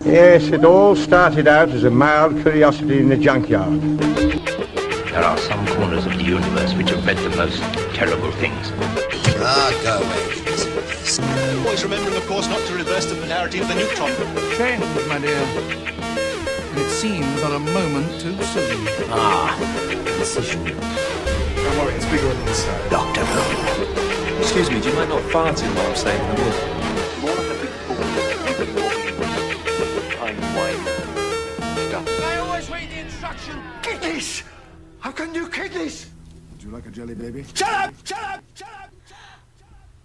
Yes, it all started out as a mild curiosity in the junkyard. There are some corners of the universe which have read the most terrible things. Go away. Always remembering, of course, not to reverse the polarity of the neutron. Change, my dear. And it seems on a moment too soon. Decision. Don't worry, it's bigger on the inside. Doctor Who. Excuse me, do you mind not farting while I'm saying the word? More than a big fool. I'm white. I always read the instruction. Kidneys! How can you kidneys? Would you like a jelly baby? Shut up! Shut up! Shut up!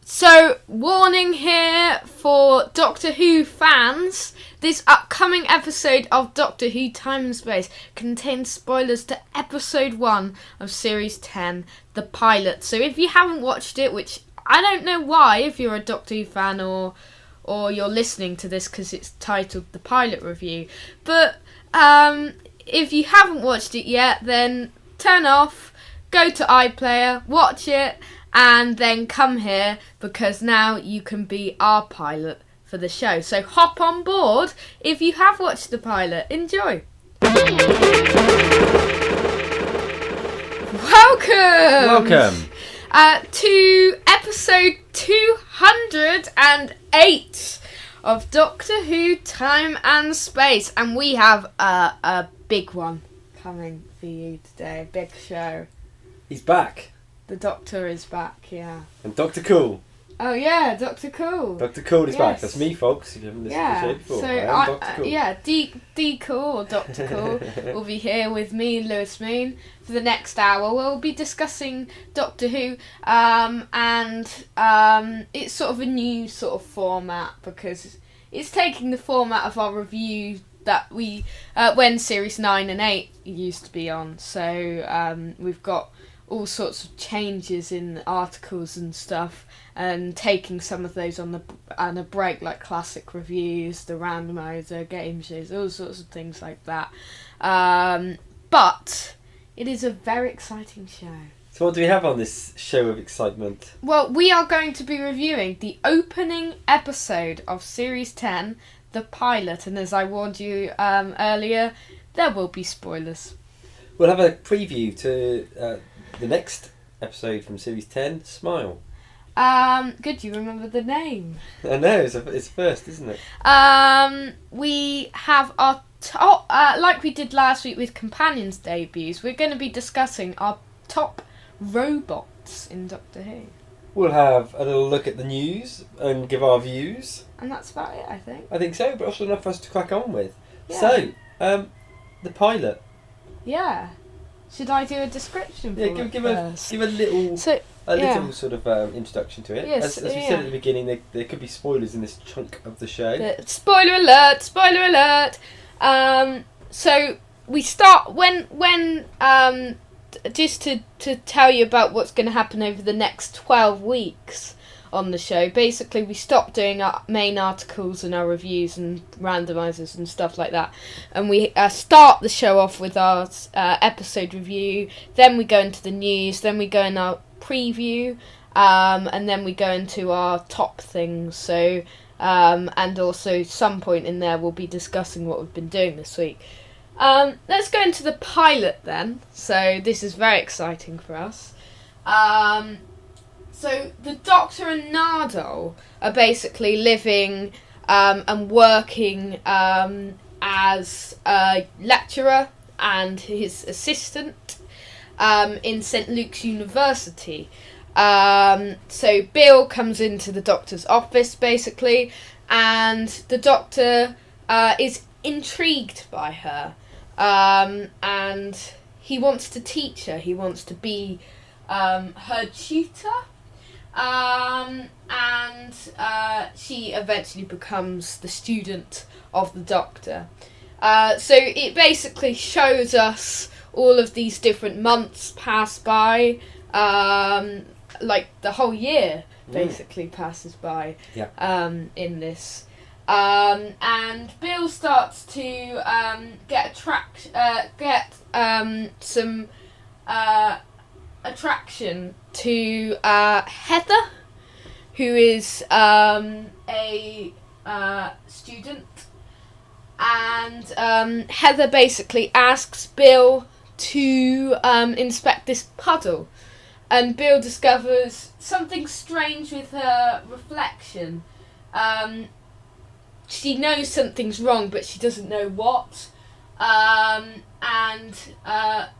So, warning here for Doctor Who fans, this upcoming episode of Doctor Who Time and Space contains spoilers to episode 1 of series 10, the pilot. So if you haven't watched it, which I don't know why, if you're a Doctor Who fan or you're listening to this because it's titled the pilot review, but if you haven't watched it yet, then turn off, go to iPlayer, watch it, and then come here, because now you can be our pilot for the show. So hop on board if you have watched the pilot. Enjoy. Welcome to episode 208 of Doctor Who Time and Space. And we have a big one coming for you today, a big show. He's back. The Doctor is back, yeah. And Dr. Cool. Oh yeah, Dr. Cool. Dr. Cool is back. Yes. That's me, folks, if you haven't listened to the show before. So I am Dr. Cool. D Cool or Dr. Cool will be here with me, Lewis Moon, for the next hour. We'll be discussing Doctor Who, and it's sort of a new sort of format, because it's taking the format of our review that we when series 9 and 8 used to be on. So we've got all sorts of changes in articles and stuff, and taking some of those on a break, like classic reviews, the randomizer, game shows, all sorts of things like that. But it is a very exciting show. So what do we have on this show of excitement? Well, we are going to be reviewing the opening episode of Series 10, the pilot, and as I warned you earlier, there will be spoilers. We'll have a preview to the next episode from Series 10, Smile. Good, you remember the name. I know, it's first, isn't it? We have our top, like we did last week with Companions debuts, we're going to be discussing our top robots in Doctor Who. We'll have a little look at the news and give our views. And that's about it, I think. I think so, but also enough for us to crack on with. Yeah. So, the pilot. Yeah. Should I do a description for Yeah, it give first? a little yeah. little sort of introduction to it. Yes, as we said at the beginning, there could be spoilers in this chunk of the show. Spoiler alert! Spoiler alert! So we start when just to tell you about what's going to happen over the next 12 weeks on the show. Basically, we stop doing our main articles and our reviews and randomizers and stuff like that, and we start the show off with our episode review. Then we go into the news. Then we go in our preview, and then we go into our top things. So, and also some point in there we'll be discussing what we've been doing this week. Let's go into the pilot then. So this is very exciting for us. So the Doctor and Nardole are basically living and working as a lecturer and his assistant in St. Luke's University. So Bill comes into the Doctor's office basically, and the Doctor is intrigued by her, and he wants to teach her. He wants to be her tutor. And she eventually becomes the student of the Doctor. So it basically shows us all of these different months pass by, like the whole year basically passes by in this. And Bill starts to get some attraction to Heather, who is a student, and Heather basically asks Bill to inspect this puddle, and Bill discovers something strange with her reflection. She knows something's wrong, but she doesn't know what. And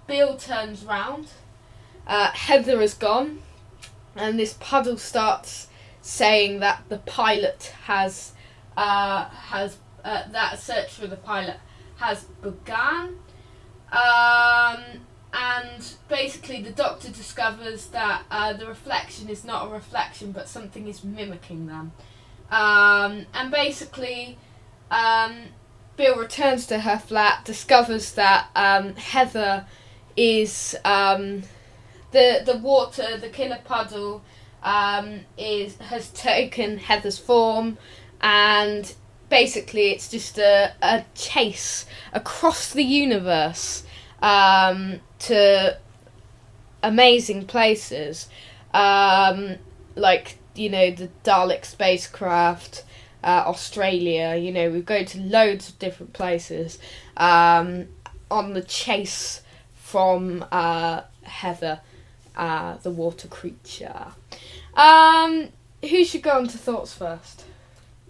Bill turns round. Heather is gone, and this puddle starts saying that the pilot has that search for the pilot has begun. And basically the Doctor discovers that the reflection is not a reflection, but something is mimicking them. And basically Bill returns to her flat, discovers that Heather is the water, the killer puddle has taken Heather's form, and basically it's just a chase across the universe to amazing places, like, you know, the Dalek spacecraft, Australia, you know, we go to loads of different places on the chase from Heather, the water creature. Who should go on to thoughts first?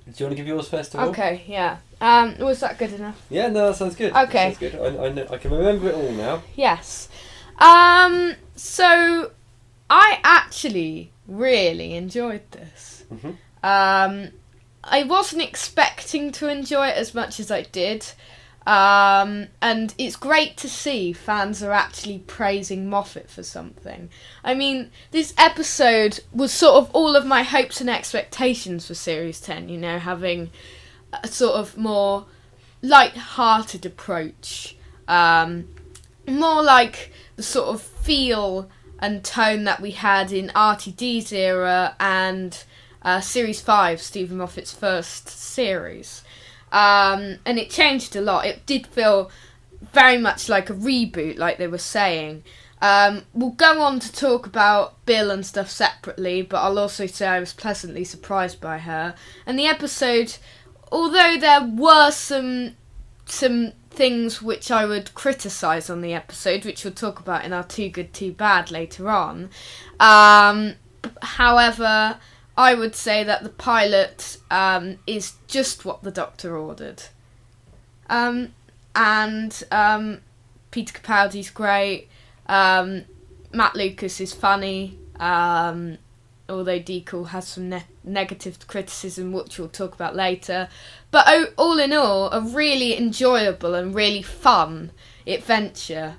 Do you want to give yours first of all? Okay, yeah. Was that good enough? Yeah, no, that sounds good. Okay. That sounds good. I know, I can remember it all now. Yes. So I actually really enjoyed this. Mm-hmm. I wasn't expecting to enjoy it as much as I did. And it's great to see fans are actually praising Moffat for something. I mean, this episode was sort of all of my hopes and expectations for Series 10, you know, having a sort of more light-hearted approach, more like the sort of feel and tone that we had in RTD's era and Series 5, Stephen Moffat's first series. And it changed a lot. It did feel very much like a reboot, like they were saying. We'll go on to talk about Bill and stuff separately, but I'll also say I was pleasantly surprised by her. And the episode, although there were some things which I would criticise on the episode, which we'll talk about in our Too Good, Too Bad later on, however, I would say that the pilot is just what the Doctor ordered. And Peter Capaldi's great. Matt Lucas is funny. Although Deacle has some negative criticism, which we'll talk about later. But all in all, a really enjoyable and really fun adventure,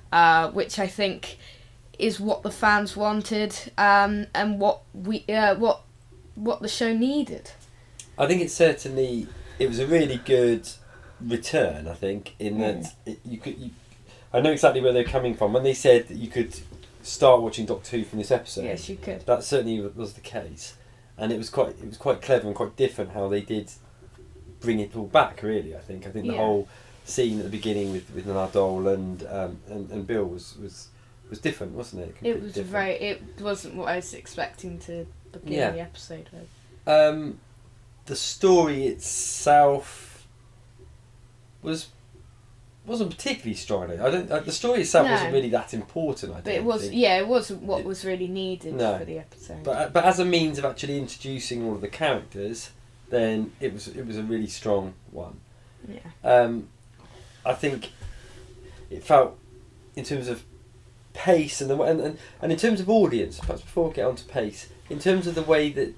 which I think is what the fans wanted, and what the show needed. I think it was a really good return, I think, in that I know exactly where they're coming from. When they said that you could start watching Doctor Who from this episode, Yes, you could. that certainly was the case. And it was quite clever and quite different how they did bring it all back, really, I think. The whole scene at the beginning with Nardole and Bill was different, wasn't it? It was different. It wasn't what I was expecting to begin the episode with. The story itself wasn't particularly strong. The story itself wasn't really that important. But it was. Yeah, it wasn't what was really needed for the episode. But as a means of actually introducing all of the characters, then it was a really strong one. Yeah. I think it felt, in terms of pace and in terms of audience. Perhaps before we get on to pace, in terms of the way that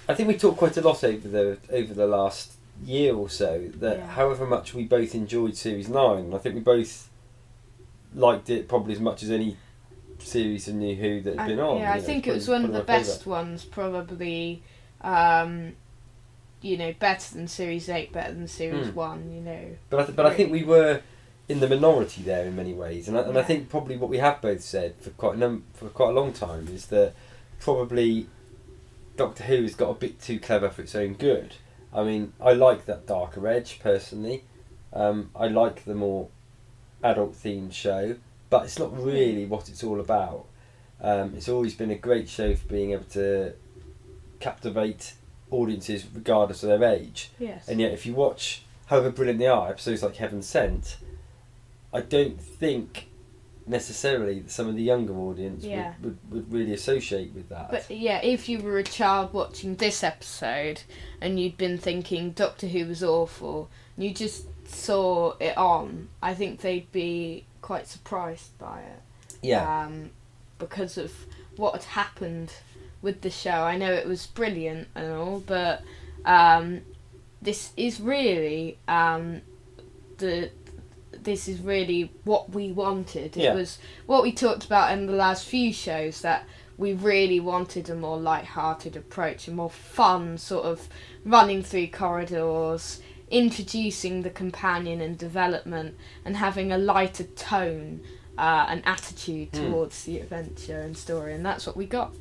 I think we talked quite a lot over the last year or so that however much we both enjoyed Series 9, I think we both liked it probably as much as any series of New Who that had been on. Yeah, I think it was one of the best ones, probably. Better than Series 8, better than Series 1. But I think we were in the minority there in many ways, and I think probably what we have both said for quite a long time is that probably Doctor Who has got a bit too clever for its own good. I mean, I like that darker edge personally. I like the more adult themed show, but it's not really what it's all about. It's always been a great show for being able to captivate audiences regardless of their age. Yes. And yet, if you however brilliant they are, episodes like Heaven Sent, I don't think necessarily that some of the younger audience Yeah. would really associate with that. But yeah, if you were a child watching this episode and you'd been thinking Doctor Who was awful, and you just saw it on, I think they'd be quite surprised by it. yeah, Because of what had happened with the show. I know it was brilliant and all, but this is really this is really what we wanted. It Yeah. was what we talked about in the last few shows, that we really wanted a more light-hearted approach, a more fun sort of running through corridors, introducing the companion and development, and having a lighter tone and attitude towards the adventure and story, and that's what we got.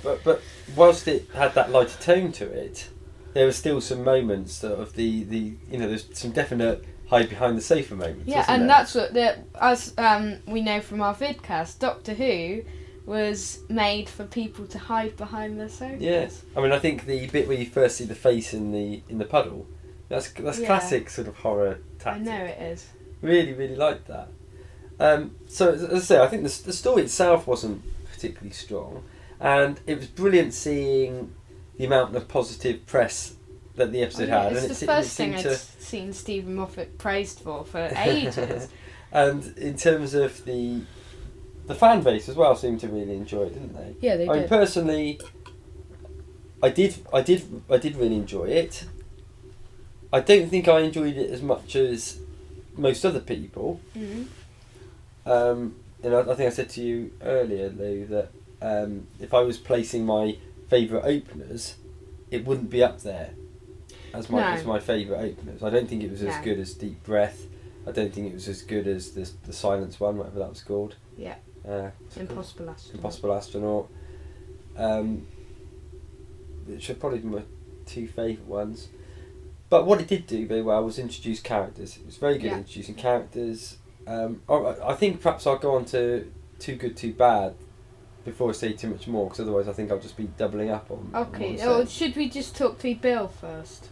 but whilst it had that lighter tone to it, there were still some moments of the there's some definite hide behind the sofa moments. Yeah, isn't and there? that's what as we know from our vidcast, Doctor Who was made for people to hide behind their sofas. Yes, I mean I think the bit where you first see the face in the puddle, that's Yeah. classic sort of horror I tactic. know it is. Really liked that. So as I say, I think the story itself wasn't particularly strong, and it was brilliant seeing the amount of positive press that the episode had. It's And the it first seemed thing to- I'd seen Stephen Moffat praised for ages. And in terms of the fan base as well, seemed to really enjoy it, didn't they? Yeah, they I mean, did. personally, I did really enjoy it. I don't think I enjoyed it as much as most other people. Mhm. And I think I said to you earlier, Lou, that if I was placing my favourite openers, it wouldn't be up there as my favourite openers. I don't think it was as No. good as Deep Breath. I don't think it was as good as the Silence one, whatever that was called. Yeah. What's it called? Impossible Astronaut. Impossible Astronaut. Which are probably my two favourite ones. But what it did do very well was introduce characters. It was very good at Yeah. introducing characters. I think perhaps I'll go on to Too Good, Too Bad before I say too much more, because otherwise I think I'll just be doubling up on Okay, what I'm or saying. should we just talk through Bill first?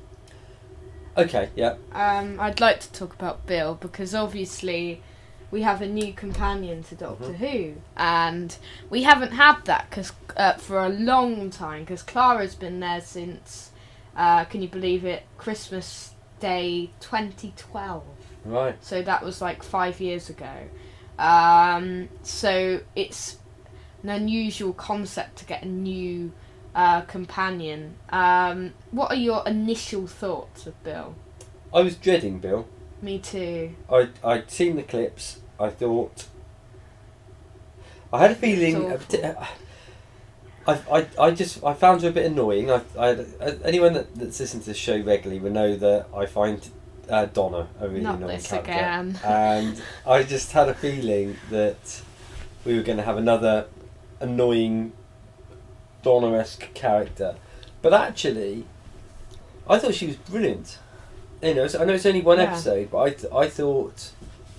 Okay, yeah. I'd like to talk about Bill because obviously we have a new companion to Doctor Who, and we haven't had that for a long time, because Clara's been there since, can you believe it, Christmas Day 2012. Right. So that was like 5 years ago. So it's an unusual concept to get a new companion. What are your initial thoughts of Bill? I was dreading Bill. Me too. I'd seen the clips. I thought... I had a feeling... I found her a bit annoying. Anyone that's listened to the show regularly will know that I find Donna a really Not annoying this character. again. And I just had a feeling that we were going to have another annoying Donna-esque character. But actually, I thought she was brilliant. You know, I know it's only one Yeah. episode, but I thought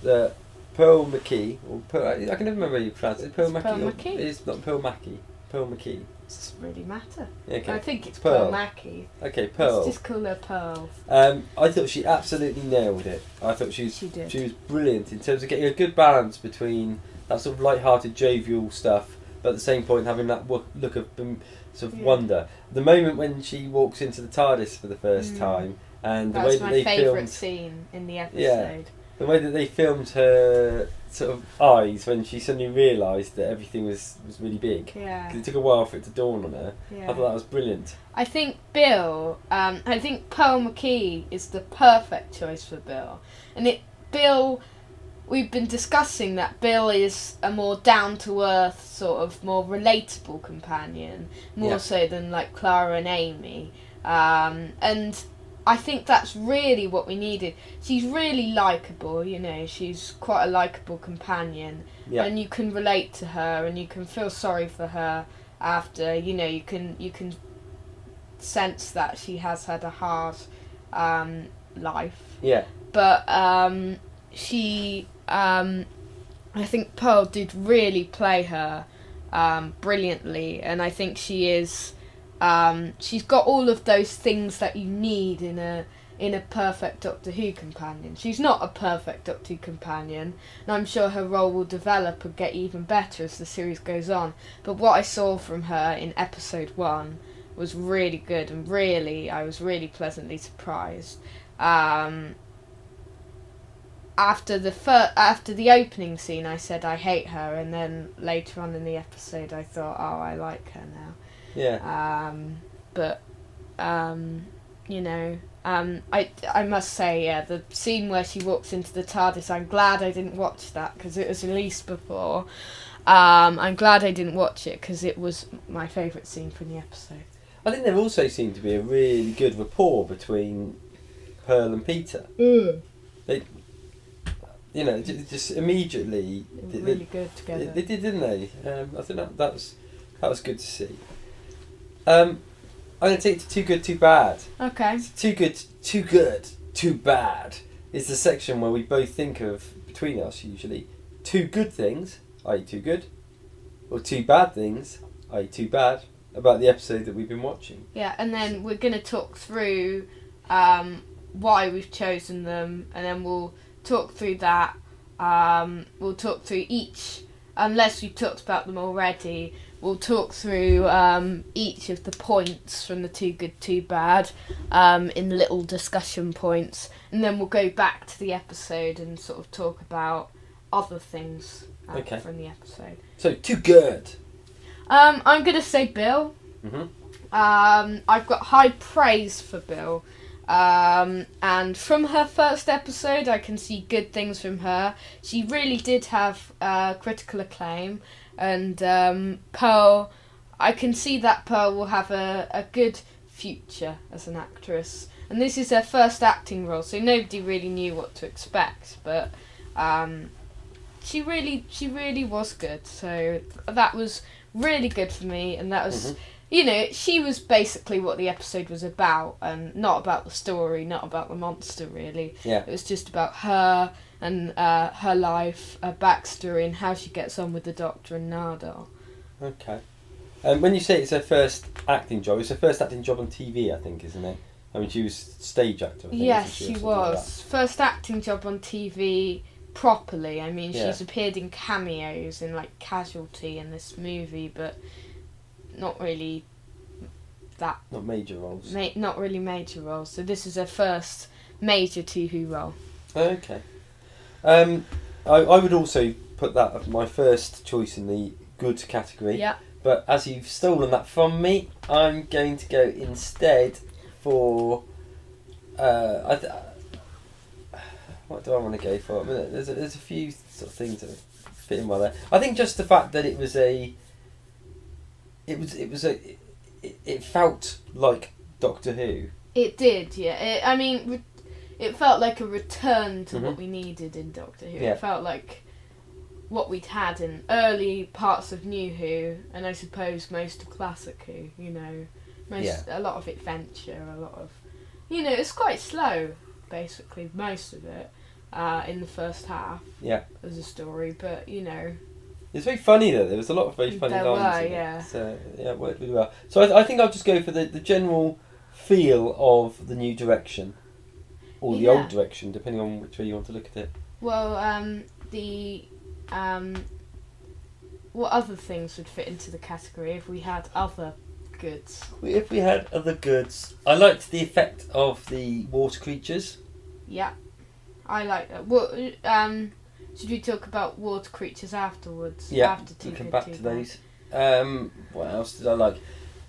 that Pearl McKee, or Pearl, I can never remember how you pronounce it. Pearl It's McKee. Pearl or- McKee. It's not Pearl Mackie. Pearl McKee. Doesn't really matter. Okay. I think it's Pearl. Pearl Mackie. Okay, Pearl. Let's just call her Pearl. I thought she absolutely nailed it. I thought she did. was brilliant in terms of getting a good balance between that sort of light-hearted, jovial stuff, but at the same point having that look of sort of Yeah. wonder. The moment when she walks into the TARDIS for the first time, and the way That's that my they favourite filmed, scene in the episode. Yeah. the way that they filmed her sort of eyes when she suddenly realised that everything was really big. Yeah. 'Cause it took a while for it to dawn on her. Yeah. I thought that was brilliant. I think Bill, I think Pearl McKee is the perfect choice for Bill. And Bill, we've been discussing that Bill is a more down-to-earth, sort of more relatable companion, more Yeah. so than like Clara and Amy. And I think that's really what we needed. She's really likeable, you know, she's quite a likeable companion. Yeah. And you can relate to her and you can feel sorry for her after, you know, you can sense that she has had a hard life. Yeah. But I think Pearl did really play her brilliantly, and I think she is she's got all of those things that you need in in a perfect Doctor Who companion. She's not a perfect Doctor Who companion, and I'm sure her role will develop and get even better as the series goes on. But what I saw from her in episode 1 was really good, and I was really pleasantly surprised. After the opening scene, I said I hate her, and then later on in the episode, I thought, oh, I like her now. Yeah. I must say, yeah, the scene where she walks into the TARDIS, I'm glad I didn't watch that because it was released before. I'm glad I didn't watch it because it was my favourite scene from the episode. I think there also seemed to be a really good rapport between Pearl and Peter. They, just immediately They were really good together. They did, didn't they? I think that was good to see. I'm going to take it to Too Good, Too Bad. Okay. Too good, too bad is the section where we both think of, between us usually, 2 good things, i.e. too good, or 2 bad things, i.e. too bad, about the episode that we've been watching. Yeah, and then we're going to talk through why we've chosen them, and then we'll talk through that. We'll talk through each, unless we've talked about them already. We'll talk through each of the points from the Too Good, Too Bad in little discussion points, and then we'll go back to the episode and sort of talk about other things from the episode. So, too good. I'm going to say Bill. Mm-hmm. I've got high praise for Bill. And from her first episode, I can see good things from her. She really did have critical acclaim. And Pearl, I can see that Pearl will have a good future as an actress. And this is her first acting role, so nobody really knew what to expect. But she really was good. So that was really good for me, and that was... Mm-hmm. She was basically what the episode was about, and not about the story, not about the monster, really. Yeah. It was just about her and her life, her backstory, and how she gets on with the Doctor and Nardole. Okay. When you say it's her first acting job, it's her first acting job on TV, I think, isn't it? I mean, she was stage actor, I think. Yes, she was. First acting job on TV properly. I mean, Yeah. she's appeared in cameos in, like, Casualty in this movie, but... not really that... Not major roles. Not really major roles. So this is her first major Who role. Okay. I would also put that as my first choice in the good category. Yeah. But as you've stolen that from me, I'm going to go instead for... what do I want to go for? I mean, there's a few sort of things that fit in well there. I think just the fact that it was a... It felt like Doctor Who. It did, yeah. It felt like a return to what Mm-hmm. we needed in Doctor Who. Yeah. It felt like what we'd had in early parts of New Who, and I suppose most of Classic Who. A lot of adventure, a lot of, it's quite slow, basically most of it, in the first half. Yeah. As a story, but It's very funny though. There was a lot of very funny There lines. were, in it. yeah. So it worked really well. So I think I'll just go for the general feel of the new direction, or the Yeah. old direction, depending on which way you want to look at it. Well, what other things would fit into the category if we had other goods? If we had other goods, I liked the effect of the water creatures. Yeah, I like that. What? Should we talk about water creatures afterwards? Yeah, After Too we'll come Good, back Too to Bad? those. What else did I like?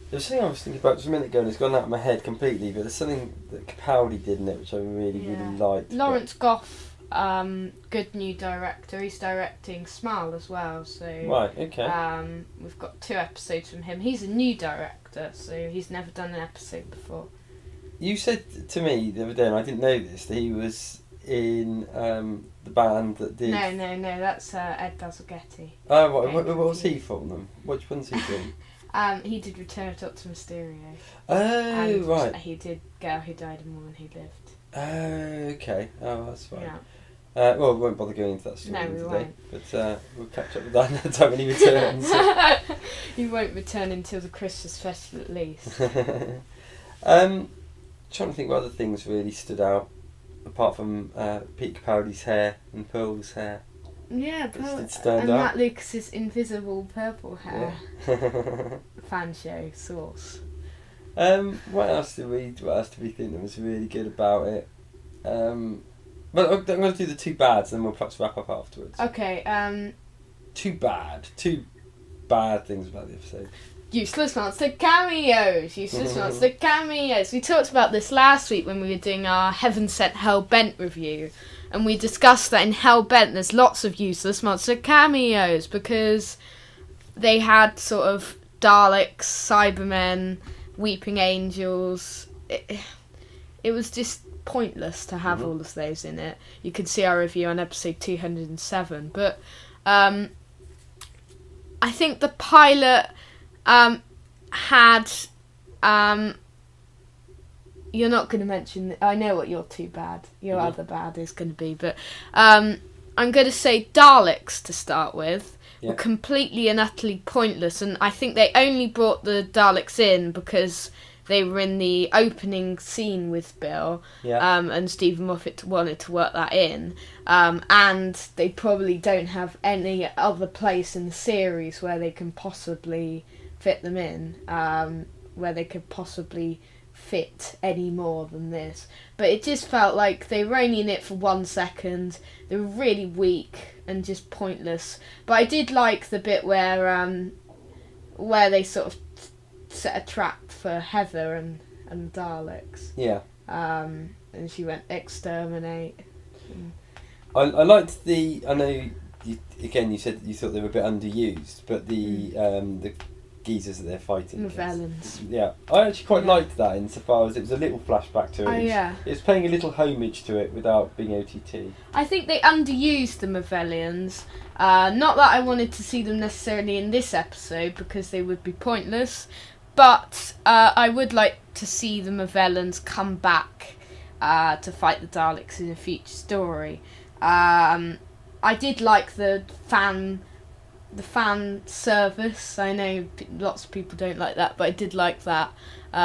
There was something I was thinking about just a minute ago and it's gone out of my head completely, but there's something that Capaldi did in it which I really liked. Lawrence Goff, good new director. He's directing Smile as well, so... Right, okay. We've got 2 episodes from him. He's a new director, so he's never done an episode before. You said to me the other day, and I didn't know this, that he was in the band that did... No, that's Ed Dazzlegetti. Oh, what was he from them? Which one's he doing? He did Return of Doctor Mysterio. Oh, and right. He did Girl Who Died and Woman Who Lived. Oh, okay. Oh, that's fine. Yeah. Well, we won't bother going into that story No, we today, won't. but we'll catch up with that another time when he returns. He won't return until the Christmas special at least. trying to think what other things really stood out, apart from Peter Capaldi's hair and Pearl's hair. Yeah, Did stand and out. Matt Lucas's invisible purple hair. Yeah. Fan show source. What else did we think that was really good about it? But I'm going to do the two bads, and then we'll perhaps wrap up afterwards. Okay. Two bad things about the episode. Useless monster cameos. Useless monster cameos. We talked about this last week when we were doing our Heaven Sent Hell Bent review, and we discussed that in Hell Bent there's lots of useless monster cameos because they had sort of Daleks, Cybermen, Weeping Angels. It was just pointless to have all of those in it. You can see our review on episode 207. But I think the pilot had... you're not going to mention... I know what your two bad, your other bad is going to be, but I'm going to say Daleks to start with. Yeah. Were completely and utterly pointless, and I think they only brought the Daleks in because they were in the opening scene with Bill, and Stephen Moffat wanted to work that in, and they probably don't have any other place in the series where they can possibly fit them in, where they could possibly fit any more than this. But it just felt like they were only in it for 1 second. They were really weak and just pointless. But I did like the bit where they sort of set a trap for Heather and Daleks. Yeah. And she went exterminate. I liked the... I know, you said that you thought they were a bit underused, but the geezers that they're fighting Novellans. Yeah, I actually quite liked that insofar as it was a little flashback to it. Oh, yeah. It was paying a little homage to it without being OTT. I think they underused the Mavellians. Not that I wanted to see them necessarily in this episode because they would be pointless, but I would like to see the Mavellans come back to fight the Daleks in a future story. I did like the fan service. I know lots of people don't like that, but I did like that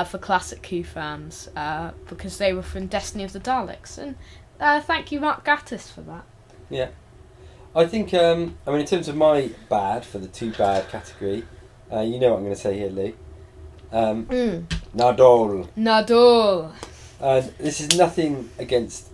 for classic Who fans because they were from Destiny of the Daleks, and thank you Mark Gatiss for that. Yeah, I think in terms of my bad for the two bad category, you know what I'm going to say here, Lou. Nardole. And this is nothing against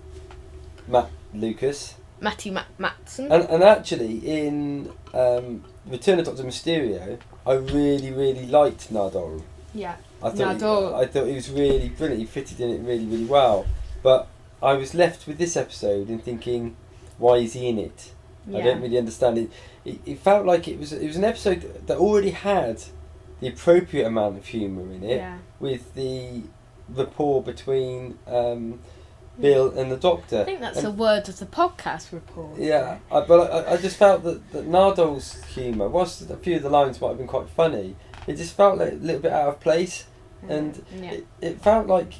Matt Lucas. Matty Matson. And actually, in Return of Dr. Mysterio, I really, really liked Nardole. Yeah. I thought he was really brilliant. He fitted in it really, really well. But I was left with this episode and thinking, why is he in it? Yeah. I don't really understand it. It felt like it was an episode that already had the appropriate amount of humour in it, with the rapport between Bill and the Doctor. I think that's a word of the podcast report. Yeah, but I just felt that Nardole's humour, whilst a few of the lines might have been quite funny, it just felt like a little bit out of place, and it felt like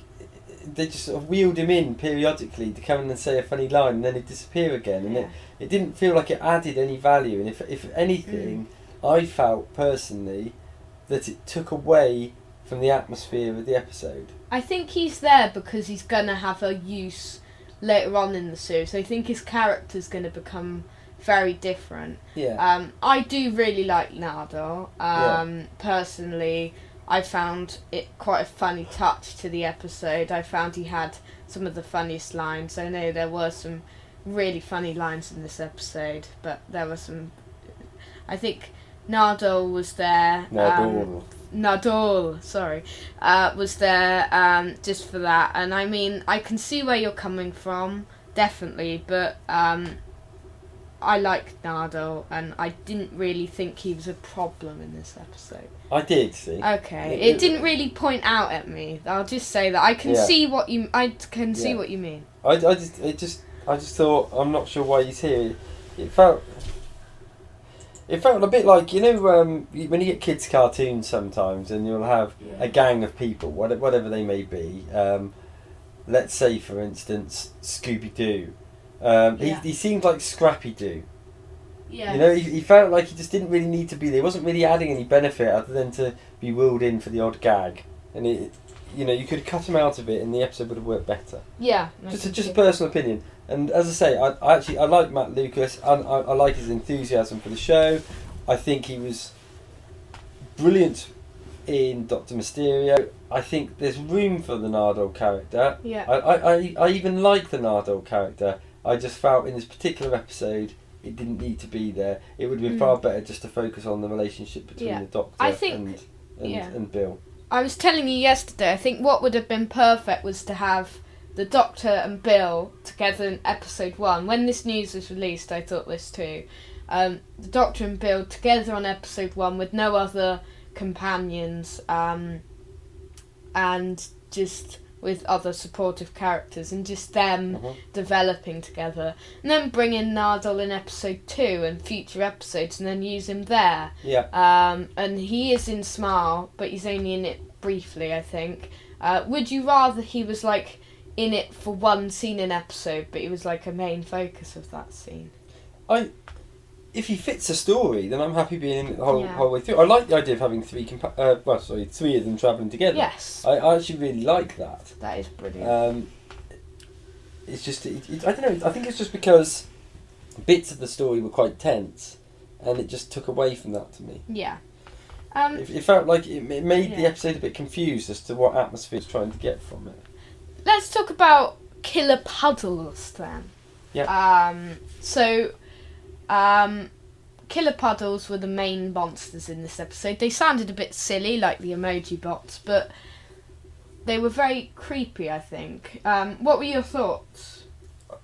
they just sort of wheeled him in periodically to come in and say a funny line and then he'd disappear again, and it didn't feel like it added any value, and if anything, I felt personally that it took away from the atmosphere of the episode. I think he's there because he's going to have a use later on in the series. I think his character's going to become very different. Yeah. I do really like Nardole. Personally, I found it quite a funny touch to the episode. I found he had some of the funniest lines. I know there were some really funny lines in this episode, but there were some... I think Nardole was there. Nardole, sorry, was there just for that. And I mean, I can see where you're coming from, definitely, but I liked Nardole, and I didn't really think he was a problem in this episode. I did, see. Okay, it didn't really point out at me. I'll just say that I can see what you. I can see what you mean. I just thought, I'm not sure why he's here. It felt a bit like, you know, when you get kids' cartoons sometimes, and you'll have a gang of people, whatever they may be. Let's say, for instance, Scooby-Doo. He seemed like Scrappy-Doo. Yeah. You know, he felt like he just didn't really need to be there. He wasn't really adding any benefit other than to be wheeled in for the odd gag. And you could cut him out of it, and the episode would have worked better. Yeah. Just a personal opinion. And as I say, I like Matt Lucas. I like his enthusiasm for the show. I think he was brilliant in Doctor Mysterio. I think there's room for the Nardole character. Yeah. I even like the Nardole character. I just felt in this particular episode it didn't need to be there. It would have been far better just to focus on the relationship between the Doctor and Bill. I was telling you yesterday, I think what would have been perfect was to have the Doctor and Bill together in episode 1. When this news was released, I thought this too. The Doctor and Bill together on episode 1 with no other companions, and just with other supportive characters, and just them developing together. And then bring in Nardole in episode 2 and future episodes, and then use him there. Yeah. And he is in Smile, but he's only in it briefly, I think. Would you rather he was like in it for one scene in episode, but he was like a main focus of that scene? If he fits a story, then I'm happy being in it the whole way through. I like the idea of having three of them travelling together. Yes. I actually really like that. That is brilliant. It's just, I don't know, I think it's just because bits of the story were quite tense, and it just took away from that to me. Yeah. It felt like it made the episode a bit confused as to what atmosphere it's trying to get from it. Let's talk about Killer Puddles then. Yeah. Killer Puddles were the main monsters in this episode. They sounded a bit silly, like the emoji bots, but they were very creepy, I think. What were your thoughts?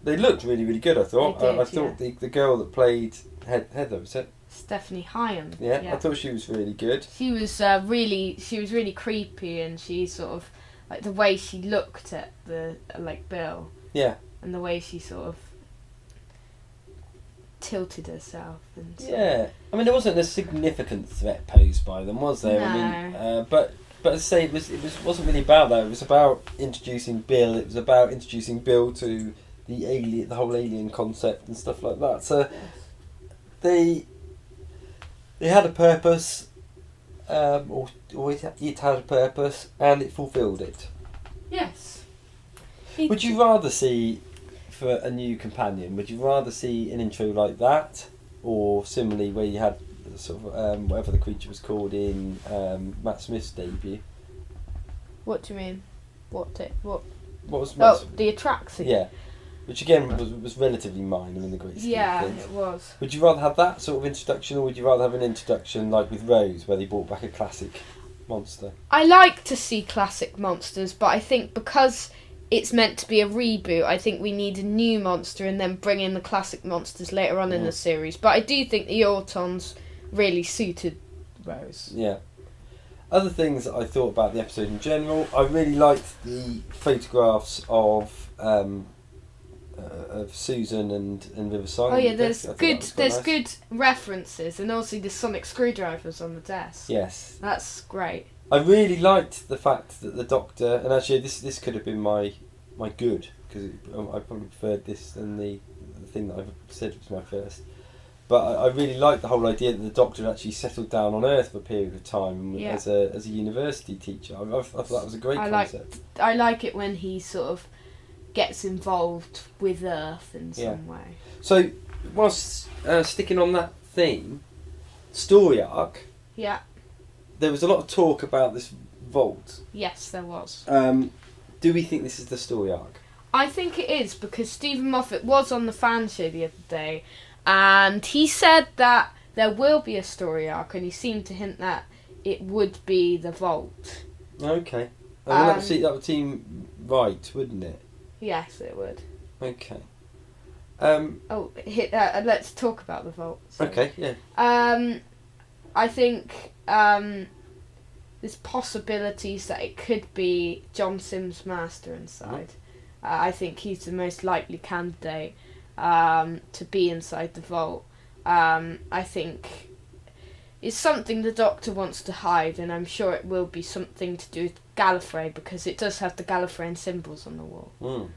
They looked really, really good, I thought. They did, I thought the girl that played Heather, was it? Stephanie Hyam. Yeah, I thought she was really good. She was really creepy, and she sort of, like, the way she looked at Bill. Yeah. And the way she sort of tilted herself and stuff. Yeah, I mean, there wasn't a significant threat posed by them, was there? No. I mean, but as I say, it wasn't really about that. It was about introducing Bill. It was about introducing Bill to the whole alien concept and stuff like that. So they had a purpose, or it had a purpose, and it fulfilled it. Yes. Would you rather see, for a new companion, would you rather see an intro like that, or similarly where you had sort of whatever the creature was called in Matt Smith's debut? What do you mean? What was Matt Smith? The Atraxi. Yeah, which again was relatively minor in the great scheme of things. It was. Would you rather have that sort of introduction, or would you rather have an introduction like with Rose, where they brought back a classic monster? I like to see classic monsters, but I think because it's meant to be a reboot, I think we need a new monster and then bring in the classic monsters later on in the series. But I do think the Autons really suited Rose. Yeah. Other things that I thought about the episode in general, I really liked the photographs of Susan and Riverside. Oh yeah, there's good references, and also the sonic screwdrivers on the desk. Yes. That's great. I really liked the fact that the Doctor, and actually this could have been my good, because I probably preferred this than the thing that I said was my first. But I really liked the whole idea that the Doctor actually settled down on Earth for a period of time as a university teacher. I thought that was a great concept. I like it when he sort of gets involved with Earth in some way. So, whilst sticking on that theme, story arc. Yeah. There was a lot of talk about this vault. Yes, there was. Do we think this is the story arc? I think it is, because Stephen Moffat was on the fan show the other day, and he said that there will be a story arc, and he seemed to hint that it would be the vault. Okay. That would seem right, wouldn't it? Yes, it would. Okay. Let's talk about the vault. Sorry. Okay, yeah. I think there's possibilities that it could be John Sims Master inside. I think he's the most likely candidate to be inside the vault. I think it's something the Doctor wants to hide, and I'm sure it will be something to do with Gallifrey, because it does have the Gallifreyan symbols on the wall.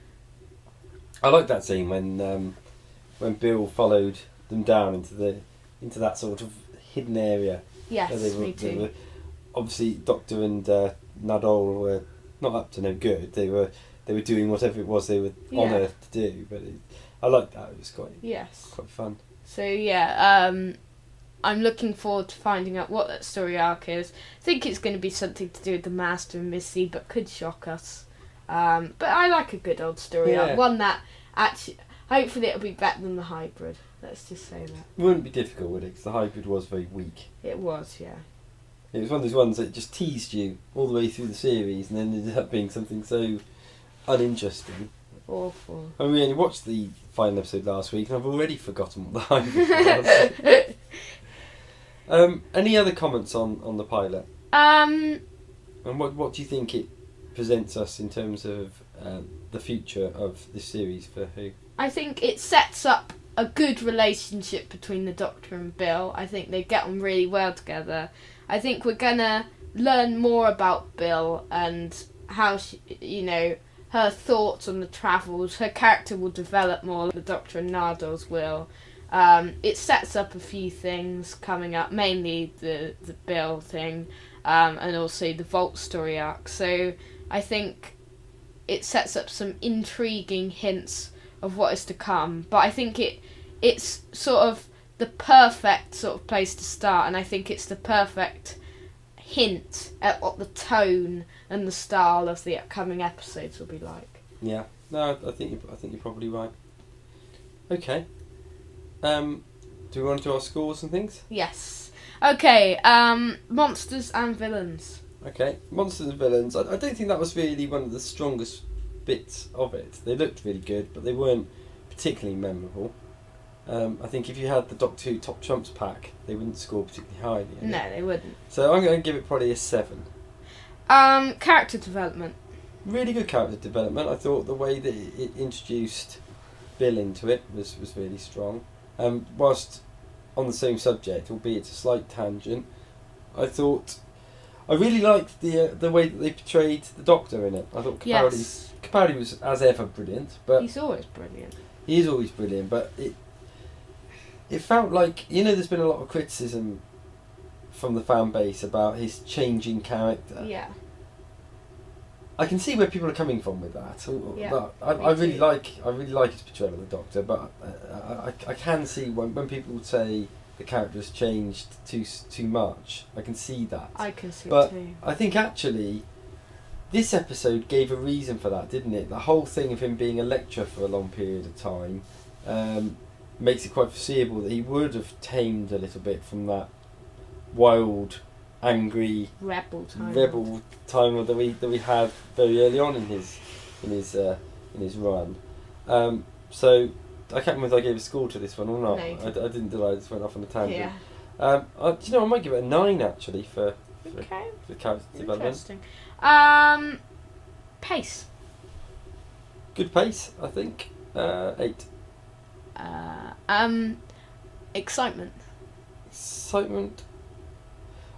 I like that scene when Bill followed them down into that sort of hidden area. Yes, me too. Obviously, Doctor and Nardole were not up to no good. They were doing whatever it was they were on Yeah. Earth to do. But I liked that. It was Yes. quite fun. So yeah, I'm looking forward to finding out what that story arc is. I think it's going to be something to do with the Master and Missy, but could shock us. But I like a good old story Yeah. arc. One that actually, hopefully it'll be better than the hybrid. Let's just say that. It wouldn't be difficult, would it? Because the hybrid was very weak. It was, yeah. It was one of those ones that just teased you all the way through the series and then ended up being something so uninteresting. Awful. I mean, we only watched the final episode last week and I've already forgotten what the hybrid was. Any other comments on the pilot? And what do you think it presents us in terms of the future of this series for Who? I think it sets up a good relationship between the Doctor and Bill. I think they get on really well together. I think we're gonna learn more about Bill and how she, her thoughts on the travels. Her character will develop more. The Doctor and Nardole will. It sets up a few things coming up, mainly the Bill thing, and also the Vault story arc. So I think it sets up some intriguing hints of what is to come. But I think it's sort of the perfect sort of place to start, and I think it's the perfect hint at what the tone and the style of the upcoming episodes will be like. Yeah, no, I think you're probably right. Okay. Do we want to do our scores and things? Yes. Okay. Monsters and villains. Okay, Monsters and Villains. I don't think that was really one of the strongest bits of it. They looked really good, but they weren't particularly memorable. I think if you had the Doctor Who Top Trumps pack, they wouldn't score particularly highly. No, they wouldn't. So I'm going to give it probably a 7. Character development. Really good character development. I thought the way that it introduced Bill into it was really strong. Whilst on the same subject, albeit a slight tangent, I thought I really liked the way that they portrayed the Doctor in it. I thought Capaldi was as ever brilliant, but He's always brilliant. he is always brilliant. But it felt like, there's been a lot of criticism from the fan base about his changing character. Yeah. I can see where people are coming from with that. Yeah, But I really like his portrayal of the Doctor, but I can see when people say the character has changed too much. I can see that. I can see But it too. I think actually this episode gave a reason for that, didn't it? The whole thing of him being a lecturer for a long period of time makes it quite foreseeable that he would have tamed a little bit from that wild, angry Rebel time. that we had very early on in his run. So I can't remember if I gave a score to this one or not. No, you I didn't, did I? just went off on a tangent. Yeah. Do you know, I might give it a 9 actually for Okay. character development. Interesting. Pace. Good pace, I think. 8. Excitement. Excitement.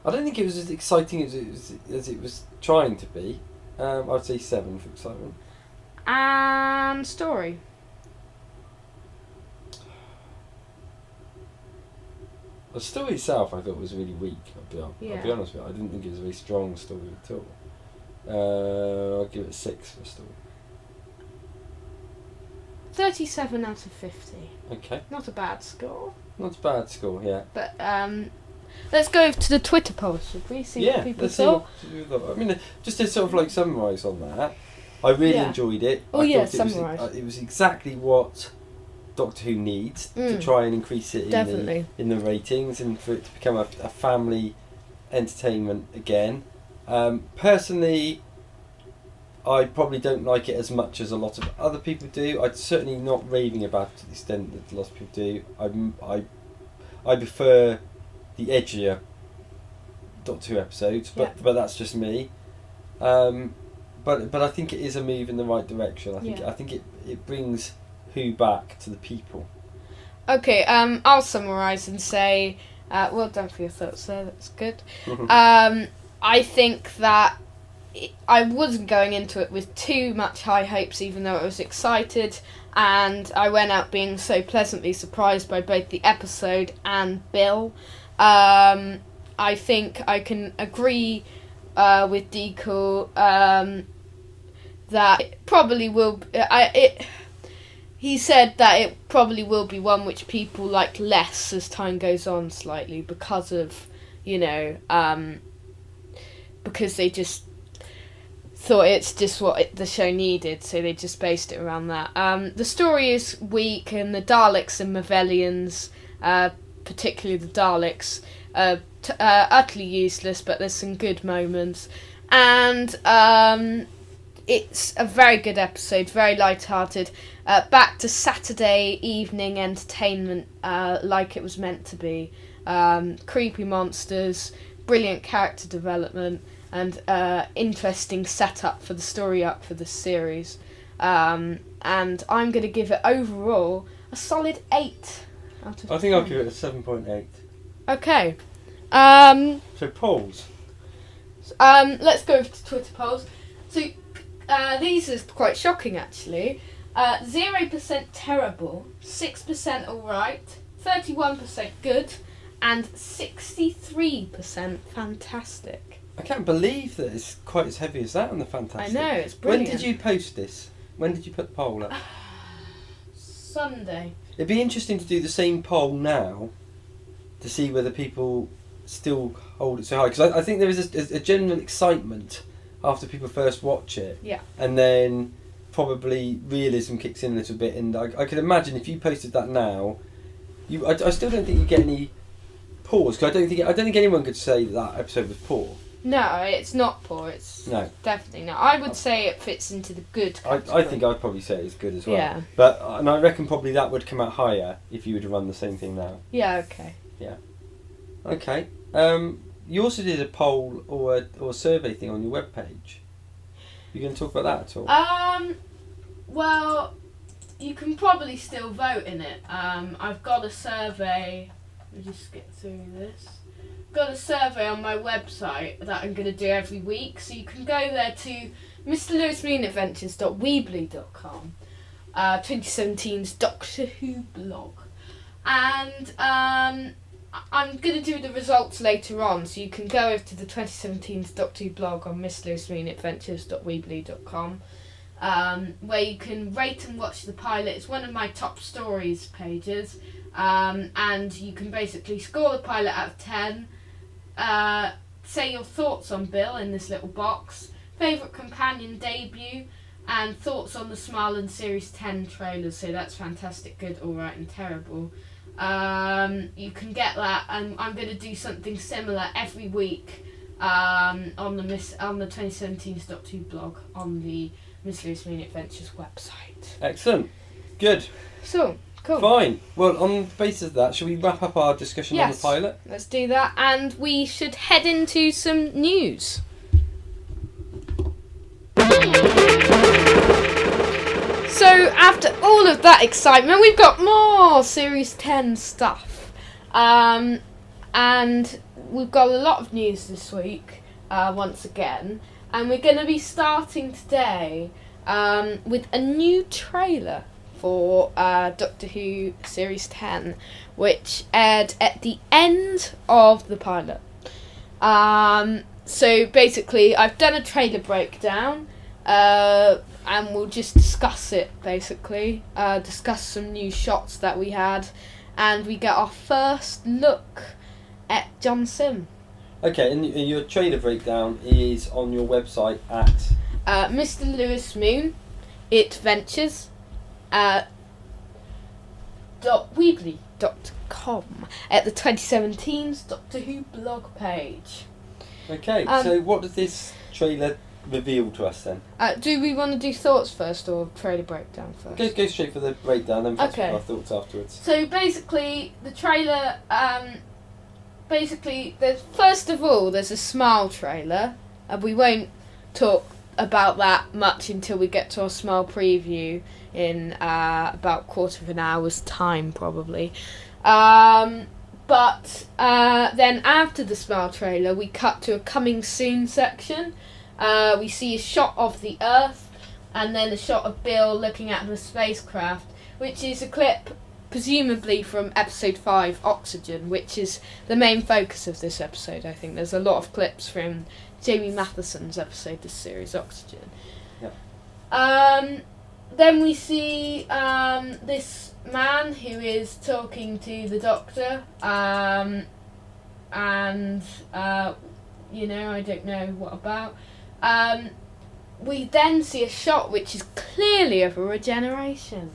I don't think it was as exciting as it was trying to be. I'd say 7 for excitement. And story. The story itself, I thought, was really weak. I'll be Yeah. honest with you. I didn't think it was a very strong story at all. I'll give it a 6 for story. 37 out of 50. Okay, Not a bad score. not a bad score. Yeah. But let's go to the Twitter poll, should we? See what people let's see thought. what- I mean, just to sort of like summarise on that, I really Yeah. enjoyed it. Oh, I yeah, thought it was- summarise. It was exactly what Doctor Who needs to try and increase it Definitely. in the ratings and for it to become a family entertainment again. Personally, I probably don't like it as much as a lot of other people do. I'm certainly not raving about it to the extent that lots of people do. I prefer the edgier Doctor Who episodes, but that's just me. But I think it is a move in the right direction. I think it brings Who back to the people. Okay, I'll summarise and say, well done for your thoughts there, that's good. I think that I wasn't going into it with too much high hopes, even though I was excited, and I went out being so pleasantly surprised by both the episode and Bill. I think I can agree with Deco. that it probably will. He said that it probably will be one which people like less as time goes on, slightly because of, because they just thought it's just what the show needed, so they just based it around that. The story is weak, and the Daleks and Mavelians, particularly the Daleks, utterly useless, but there's some good moments. And it's a very good episode, very light-hearted. Back to Saturday evening entertainment like it was meant to be. Creepy monsters, brilliant character development, and interesting setup for the story up for this series. And I'm going to give it overall a solid 8 out of 10. I think I'll give it a 7.8. Okay. So polls. Let's go to Twitter polls. So these are quite shocking, actually. 0% terrible, 6% alright, 31% good, and 63% fantastic. I can't believe that it's quite as heavy as that on the Fantastic. I know, it's brilliant. When did you post this? When did you put the poll up? Sunday. It'd be interesting to do the same poll now to see whether people still hold it so high. Because I think there is a genuine excitement after people first watch it. Yeah. And then probably realism kicks in a little bit. And I could imagine if you posted that now, I still don't think you get any pause. Because I don't think anyone could say that episode was poor. No, it's not poor. It's No. definitely not. I would say it fits into the good category. I think I'd probably say it's good as well. Yeah. And I reckon probably that would come out higher if you were to run the same thing now. Yeah, okay. Yeah. Okay. You also did a poll or a survey thing on your webpage. You going to talk about that at all? Well, you can probably still vote in it. I've got a survey. Let me just skip through this. Got a survey on my website that I'm going to do every week, so you can go there to mrlewismarine.adventures.weebly.com, 2017's Doctor Who blog, and I'm going to do the results later on, so you can go over to the 2017's Doctor Who blog on mrlewismarine.adventures.weebly.com, where you can rate and watch the pilot. It's one of my top stories pages, and you can basically score the pilot out of 10. Say your thoughts on Bill in this little box, favourite companion debut, and thoughts on the Smile and Series 10 trailers. So that's fantastic, good, alright, and terrible. You can get that, and I'm going to do something similar every week on the 2017's Doctor Who blog on the Miss Lewis Marine Adventures website. Excellent. Good. So, cool. Fine. Well, on the basis of that, shall we wrap up our discussion on the pilot? Let's do that, and we should head into some news. So, after all of that excitement, we've got more Series 10 stuff. And we've got a lot of news this week, once again. And we're going to be starting today with a new trailer for Doctor Who Series 10, which aired at the end of the pilot. So basically, I've done a trailer breakdown, and we'll just discuss it, basically. Discuss some new shots that we had, and we get our first look at John Sim. Okay, and your trailer breakdown is on your website at... Mr. Lewis Moon, Adventures, .weebly.com at the 2017's Doctor Who blog page. Okay, so what does this trailer reveal to us then? Do we want to do thoughts first or trailer breakdown first? Go straight for the breakdown, then perhaps Okay. our thoughts afterwards. So basically, the trailer, first of all, there's a Smile trailer, and we won't talk about that much until we get to our Smile preview in about quarter of an hour's time, probably. But then after the Smile trailer, we cut to a coming soon section. We see a shot of the Earth, and then a shot of Bill looking at the spacecraft, which is a clip presumably from episode 5, Oxygen, which is the main focus of this episode. I think there's a lot of clips from Jamie Matheson's episode this series, Oxygen. Yeah. Then we see this man who is talking to the Doctor, and you know, I don't know what about. We then see a shot which is clearly of a regeneration.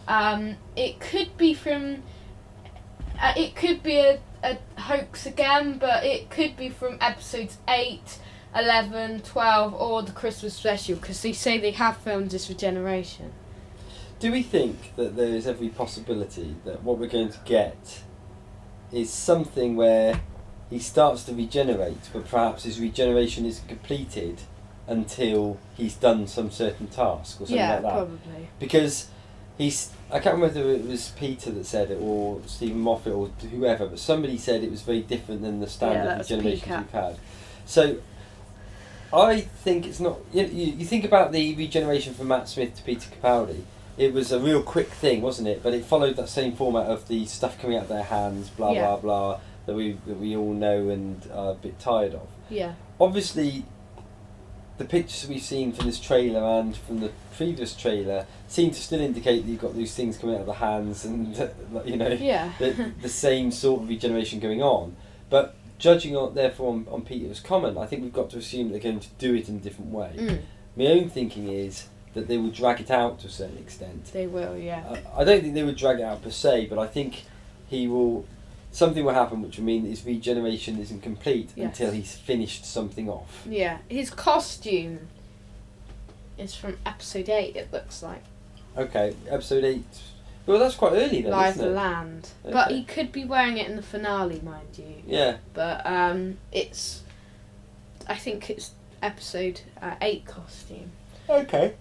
It could be from. It could be a hoax again, but it could be from episodes 8, 11, 12, or the Christmas special, because they say they have filmed this regeneration. Do we think that there is every possibility that what we're going to get is something where he starts to regenerate, but perhaps his regeneration isn't completed until he's done some certain task or something like that? Probably. Because I can't remember whether it was Peter that said it or Stephen Moffat or whoever, but somebody said it was very different than the standard regenerations we've had. So I think it's not. You think about the regeneration from Matt Smith to Peter Capaldi. It was a real quick thing, wasn't it? But it followed that same format of the stuff coming out of their hands, blah blah blah, that we all know and are a bit tired of. Yeah. Obviously, the pictures we've seen from this trailer and from the previous trailer seem to still indicate that you've got these things coming out of the hands and the same sort of regeneration going on. But judging on on Peter's comment, I think we've got to assume they're going to do it in a different way. My own thinking is that they will drag it out to a certain extent. They will, yeah. I don't think they would drag it out per se, but I think something will happen which will mean that his regeneration isn't complete until he's finished something off. Yeah, his costume is from episode 8, it looks like. Okay, episode 8. Well, that's quite early then, Live isn't it? Land. Okay. But he could be wearing it in the finale, mind you. Yeah. But I think it's episode 8 costume. Okay.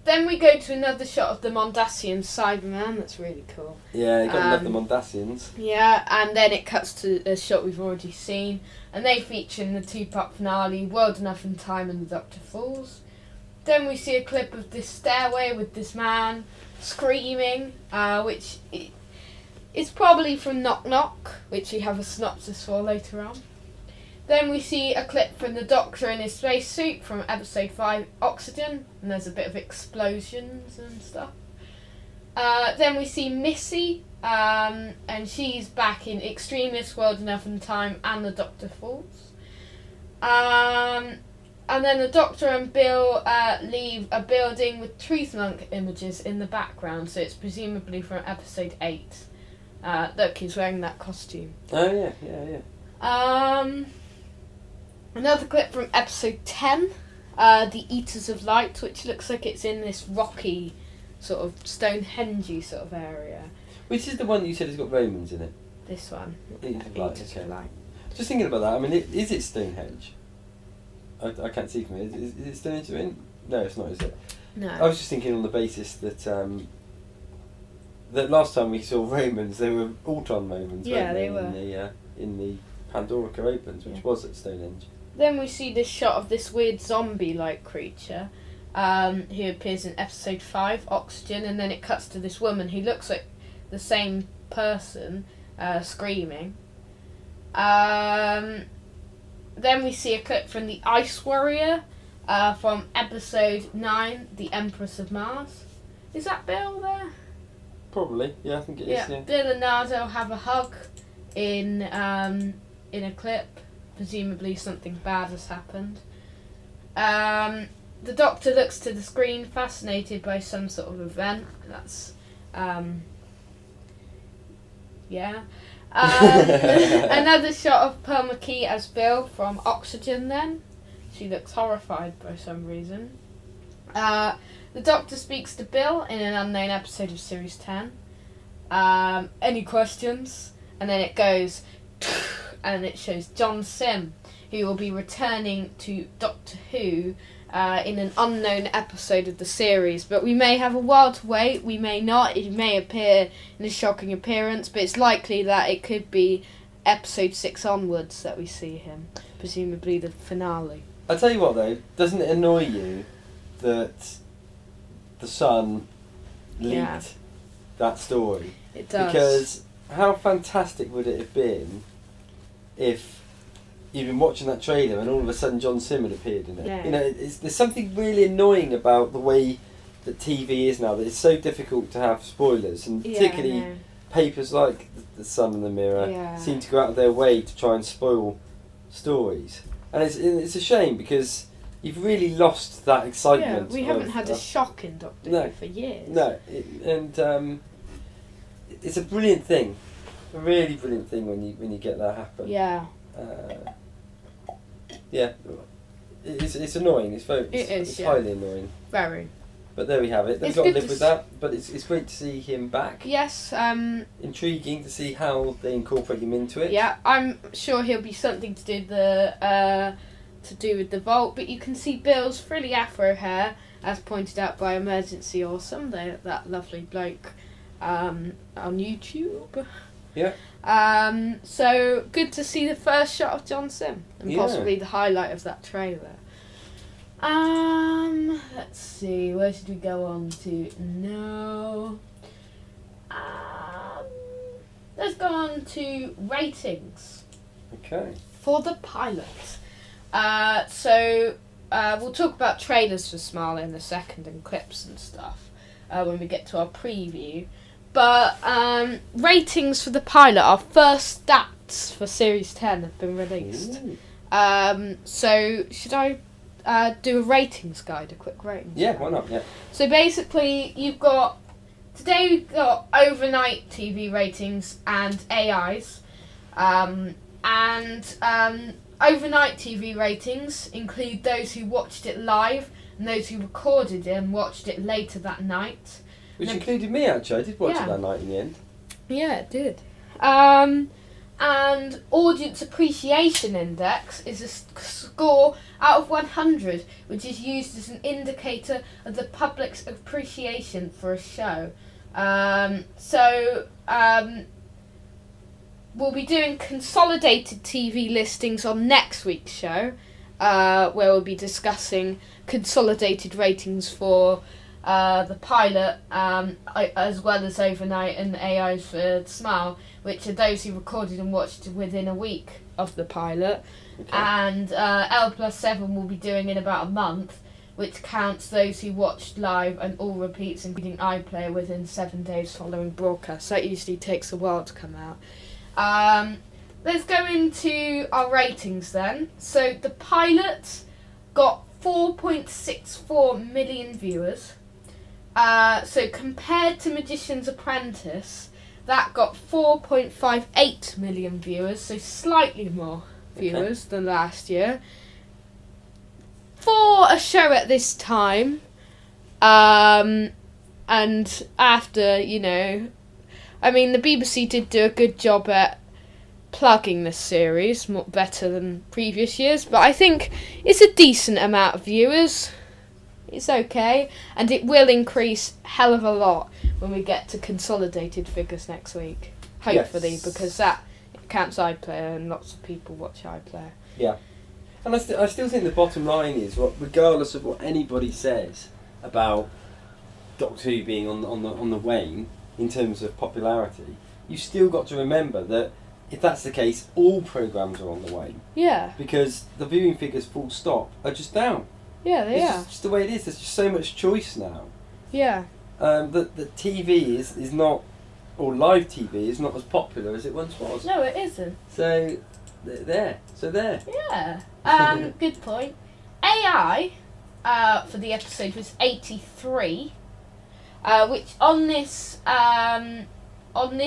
Then we go to another shot of the Mondasian Cyberman. That's really cool. Yeah, you gotta love the Mondasians. Yeah, and then it cuts to a shot we've already seen, and they feature in the 2-part finale, World Enough in Time and the Doctor Falls. Then we see a clip of this stairway with this man screaming, which is probably from Knock Knock, which we have a synopsis for later on. Then we see a clip from the Doctor in his spacesuit from episode 5, Oxygen, and there's a bit of explosions and stuff. Then we see Missy, and she's back in Extremis, World Enough in Time, and the Doctor Falls. And then the Doctor and Bill leave a building with Truth Monk images in the background, so it's presumably from episode 8. Look, he's wearing that costume. Oh, yeah. Another clip from episode 10, The Eaters of Light, which looks like it's in this rocky, sort of Stonehenge sort of area. Which is the one you said has got Romans in it? This one. Eaters of Light, Eaters okay. of Light. Just thinking about that, I mean, is it Stonehenge? I can't see from it. Is it Stonehenge? No, it's not, is it? No. I was just thinking on the basis that that last time we saw Romans, they were Ultron Romans, Yeah, weren't they were. In the Pandorica Opens, which was at Stonehenge. Then we see this shot of this weird zombie-like creature who appears in episode 5, Oxygen, and then it cuts to this woman who looks like the same person screaming. Then we see a clip from the Ice Warrior from episode 9, The Empress of Mars. Is that Bill there? Probably, yeah, I think it is. Yeah. Bill and Nardo have a hug in a clip. Presumably something bad has happened. The Doctor looks to the screen, fascinated by some sort of event. That's another shot of Pearl McKee as Bill from Oxygen. Then she looks horrified by some reason. The Doctor speaks to Bill in an unknown episode of Series 10. Any questions? And then it goes, and it shows John Sim, who will be returning to Doctor Who in an unknown episode of the series. But we may have a while to wait, we may not. It may appear in a shocking appearance, but it's likely that it could be episode 6 onwards that we see him, presumably the finale. I'll tell you what though, doesn't it annoy you that the Sun leaked that story? It does. Because how fantastic would it have been if you've been watching that trailer and all of a sudden John Sim had appeared in it. Yeah. You know, there's something really annoying about the way that TV is now, that it's so difficult to have spoilers, and particularly no. papers like The Sun and The Mirror Yeah. seem to go out of their way to try and spoil stories. And it's a shame, because you've really lost that Yeah, excitement. we haven't of- had a of- shock in Doctor No. Who for years. No, it's a brilliant thing, a really brilliant thing when you get that happen. Yeah. Yeah, it's annoying. It's very It is, it's yeah. highly annoying. Very. But there we have it. They've It's got to good live to with that. But it's great to see him back. Yes. Intriguing to see how they incorporate him into it. Yeah, I'm sure he'll be something to do with the vault. But you can see Bill's frilly afro hair, as pointed out by Emergency Awesome, that lovely bloke on YouTube. Yeah. So good to see the first shot of John Sim, and Yeah. possibly the highlight of that trailer. Let's see, where should we go on to now? Let's go on to ratings Okay. for the pilot. We'll talk about trailers for Smile in a second, and clips and stuff when we get to our preview. But ratings for the pilot, our first stats for Series 10 have been released. Ooh. So should I do a ratings guide, a quick ratings Yeah, guide? why not? Yeah. So basically, we've got overnight TV ratings and AIs, overnight TV ratings include those who watched it live and those who recorded it and watched it later that night. Which No. included me, actually. I did watch Yeah. it that night in the end. Yeah, it did. And Audience Appreciation Index is a score out of 100, which is used as an indicator of the public's appreciation for a show. We'll be doing consolidated TV listings on next week's show, where we'll be discussing consolidated ratings for the pilot, as well as overnight and AIs for Smile, which are those who recorded and watched within a week of the pilot. Okay. And L+7 will be doing in about a month, which counts those who watched live and all repeats, including iPlayer, within 7 days following broadcast. That usually takes a while to come out. Let's go into our ratings then. So the pilot got 4.64 million viewers. So compared to Magician's Apprentice, that got 4.58 million viewers, so slightly more viewers than last year. For a show at this time, and after, the BBC did do a good job at plugging this series, better than previous years, but I think it's a decent amount of viewers. It's okay, and it will increase hell of a lot when we get to consolidated figures next week, hopefully, Yes. because that counts iPlayer and lots of people watch iPlayer. Yeah. And I still think the bottom line is, regardless of what anybody says about Doctor Who being on the wane in terms of popularity, you've still got to remember that if that's the case, all programmes are on the wane, Yeah, because the viewing figures, full stop, are just down. yeah, they It's are. just the way it is. There's just so much choice now. Yeah, That TV is not, or live TV is not as popular as it once was. no, it isn't. So there. Yeah. Good point. AI for the episode was 83, which on this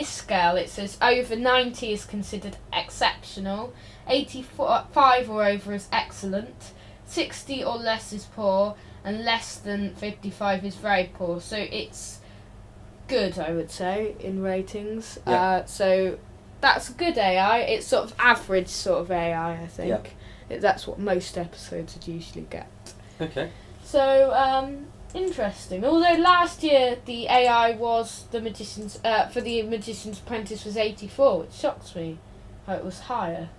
scale it says over 90 is considered exceptional, 85 or over is excellent, 60 or less is poor, and less than 55 is very poor. So it's good, I would say, in ratings. Yeah. So that's good AI. It's sort of average sort of AI, I think. That's what most episodes would usually get. Okay. So, interesting. Although last year the AI was for the Magician's Apprentice was 84, which shocks me how it was higher.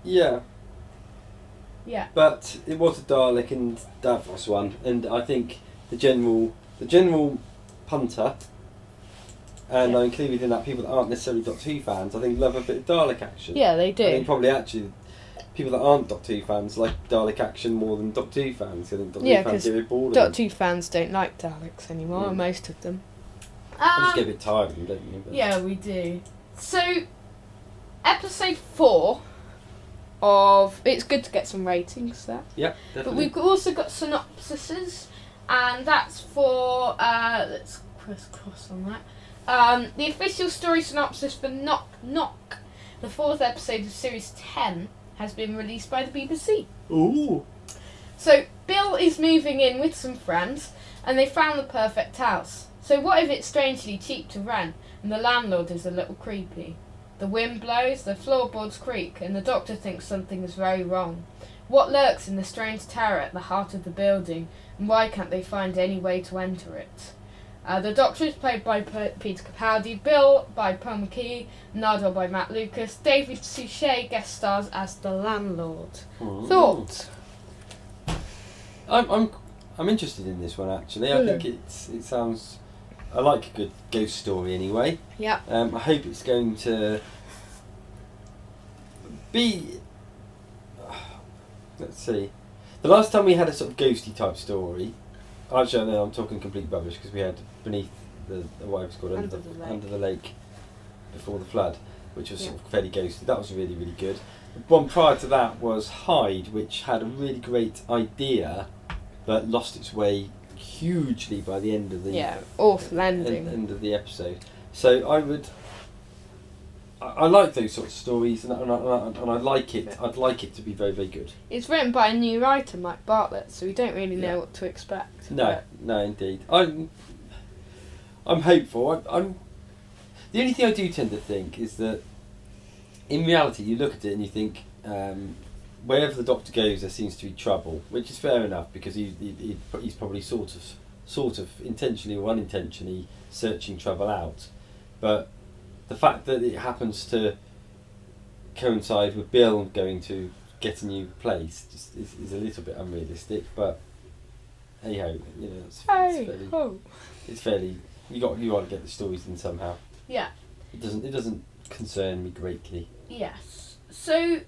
Yeah. Yeah. But it was a Dalek and Davros one, and I think the general punter, and I include within that people that aren't necessarily Doctor Who fans, I think love a bit of Dalek action. Yeah, they I think do. probably actually people that aren't Doctor Who fans like Dalek action more than Doctor Who fans. I think Doctor Yeah, Who fans 'cause get a bit bored of Doctor them. Who fans don't like Daleks anymore, Mm. most of them. I just get a bit tired of them, don't you? But- Yeah, we do. So, episode 4 of... It's good to get some ratings there. Yeah, But definitely. we've also got synopsises, and that's for... let's crisscross on that. The official story synopsis for Knock Knock, the 4th episode of Series 10, has been released by the BBC. Ooh. So, Bill is moving in with some friends, and they found the perfect house. So what if it's strangely cheap to rent, and the landlord is a little creepy? The wind blows, the floorboards creak, and the doctor thinks something is very wrong. What lurks in the strange tower at the heart of the building, and why can't they find any way to enter it? The Doctor is played by Peter Capaldi, Bill by Paul McKee, Nardole by Matt Lucas, David Suchet guest stars as the landlord. Ooh. Thoughts? I'm interested in this one actually. I think it sounds. I like a good ghost story anyway. Yeah. I hope it's going to be. Let's see. The last time we had a sort of ghosty type story, actually I know I'm talking complete rubbish because we had Beneath the what it was called Under the Lake Before the Flood, which was sort of fairly ghosty. That was really, really good. The one prior to that was Hyde, which had a really great idea, but lost its way hugely by the end of the awful ending. end of the episode. So I like those sorts of stories, and I like it. I'd like it to be very, very good. It's written by a new writer, Mike Bartlett, so we don't really know what to expect. No, indeed. I'm hopeful. I'm. The only thing I do tend to think is that, in reality, you look at it and you think, wherever the Doctor goes, there seems to be trouble, which is fair enough because he's probably sort of intentionally or unintentionally searching trouble out, but the fact that it happens to coincide with Bill going to get a new place just is a little bit unrealistic. But hey ho, you know, it's fairly you got to get the stories in somehow. Yeah. It doesn't concern me greatly. Yes. So,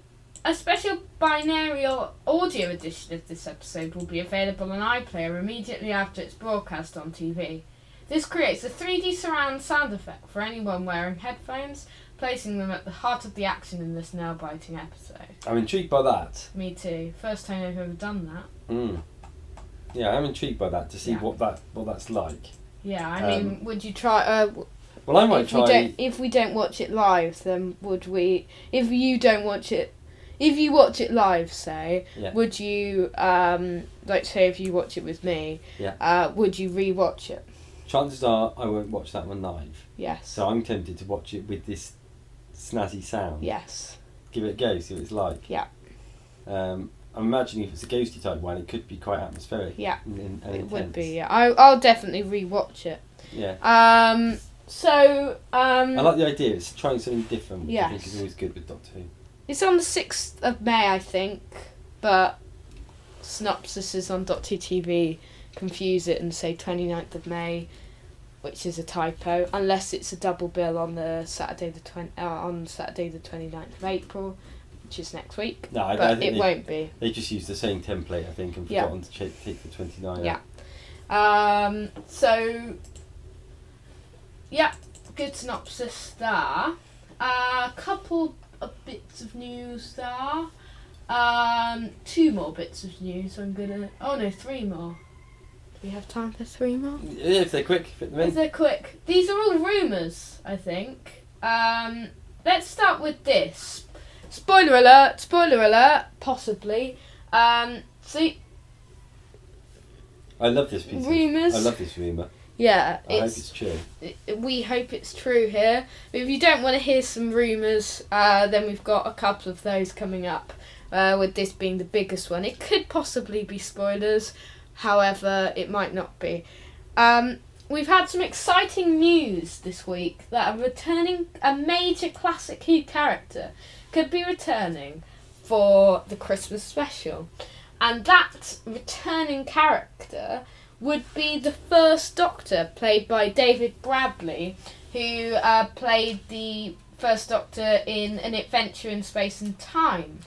a special binaural audio edition of this episode will be available on iPlayer immediately after its broadcast on TV. This creates a 3D surround sound effect for anyone wearing headphones, placing them at the heart of the action in this nail-biting episode. I'm intrigued by that. Me too. First time I've ever done that. Yeah, I'm intrigued by that to see what that's like. Yeah, I mean, would you try? Well, I might try. If we don't watch it live, then would we? If you don't watch it, if you watch it live, say, would you? Like, say, if you watch it with me, would you re-watch it? Chances are I won't watch that one live. Yes. So I'm tempted to watch it with this snazzy sound. Yes. Give it a go, see what it's like. Yeah. I'm imagining if it's a ghosty type one, it could be quite atmospheric. Yeah. And It intense. would be. Yeah. I'll definitely re-watch it. Yeah. So. I like the idea. It's trying something different, which I think Yes. is always good with Doctor Who. It's on the 6th of May, I think, but synopsises on Doctor Who TV confuse it and say 29th of May, which is a typo, unless it's a double bill on the Saturday the 29th of April, which is next week. No, I but think it won't be. They just used the same template, I think, and forgotten to take the 29. Yeah. So. Yeah, good synopsis there. A couple of bits of news there. 2 more bits of news. I'm gonna. Oh no, 3 more. Do we have time for 3 more? Yeah, if they're quick, fit them in. If they're quick. These are all rumours, I think. Let's start with this. Spoiler alert, possibly. See, I love this piece. Rumours. I love this rumour. yeah, I hope it's true. we hope it's true here. But if you don't want to hear some rumours, then we've got a couple of those coming up, with this being the biggest one. It could possibly be spoilers, however, it might not be. We've had some exciting news this week that a major classic Who character could be returning for the Christmas special. And that returning character would be the First Doctor, played by David Bradley, who played the First Doctor in An Adventure in Space and Time.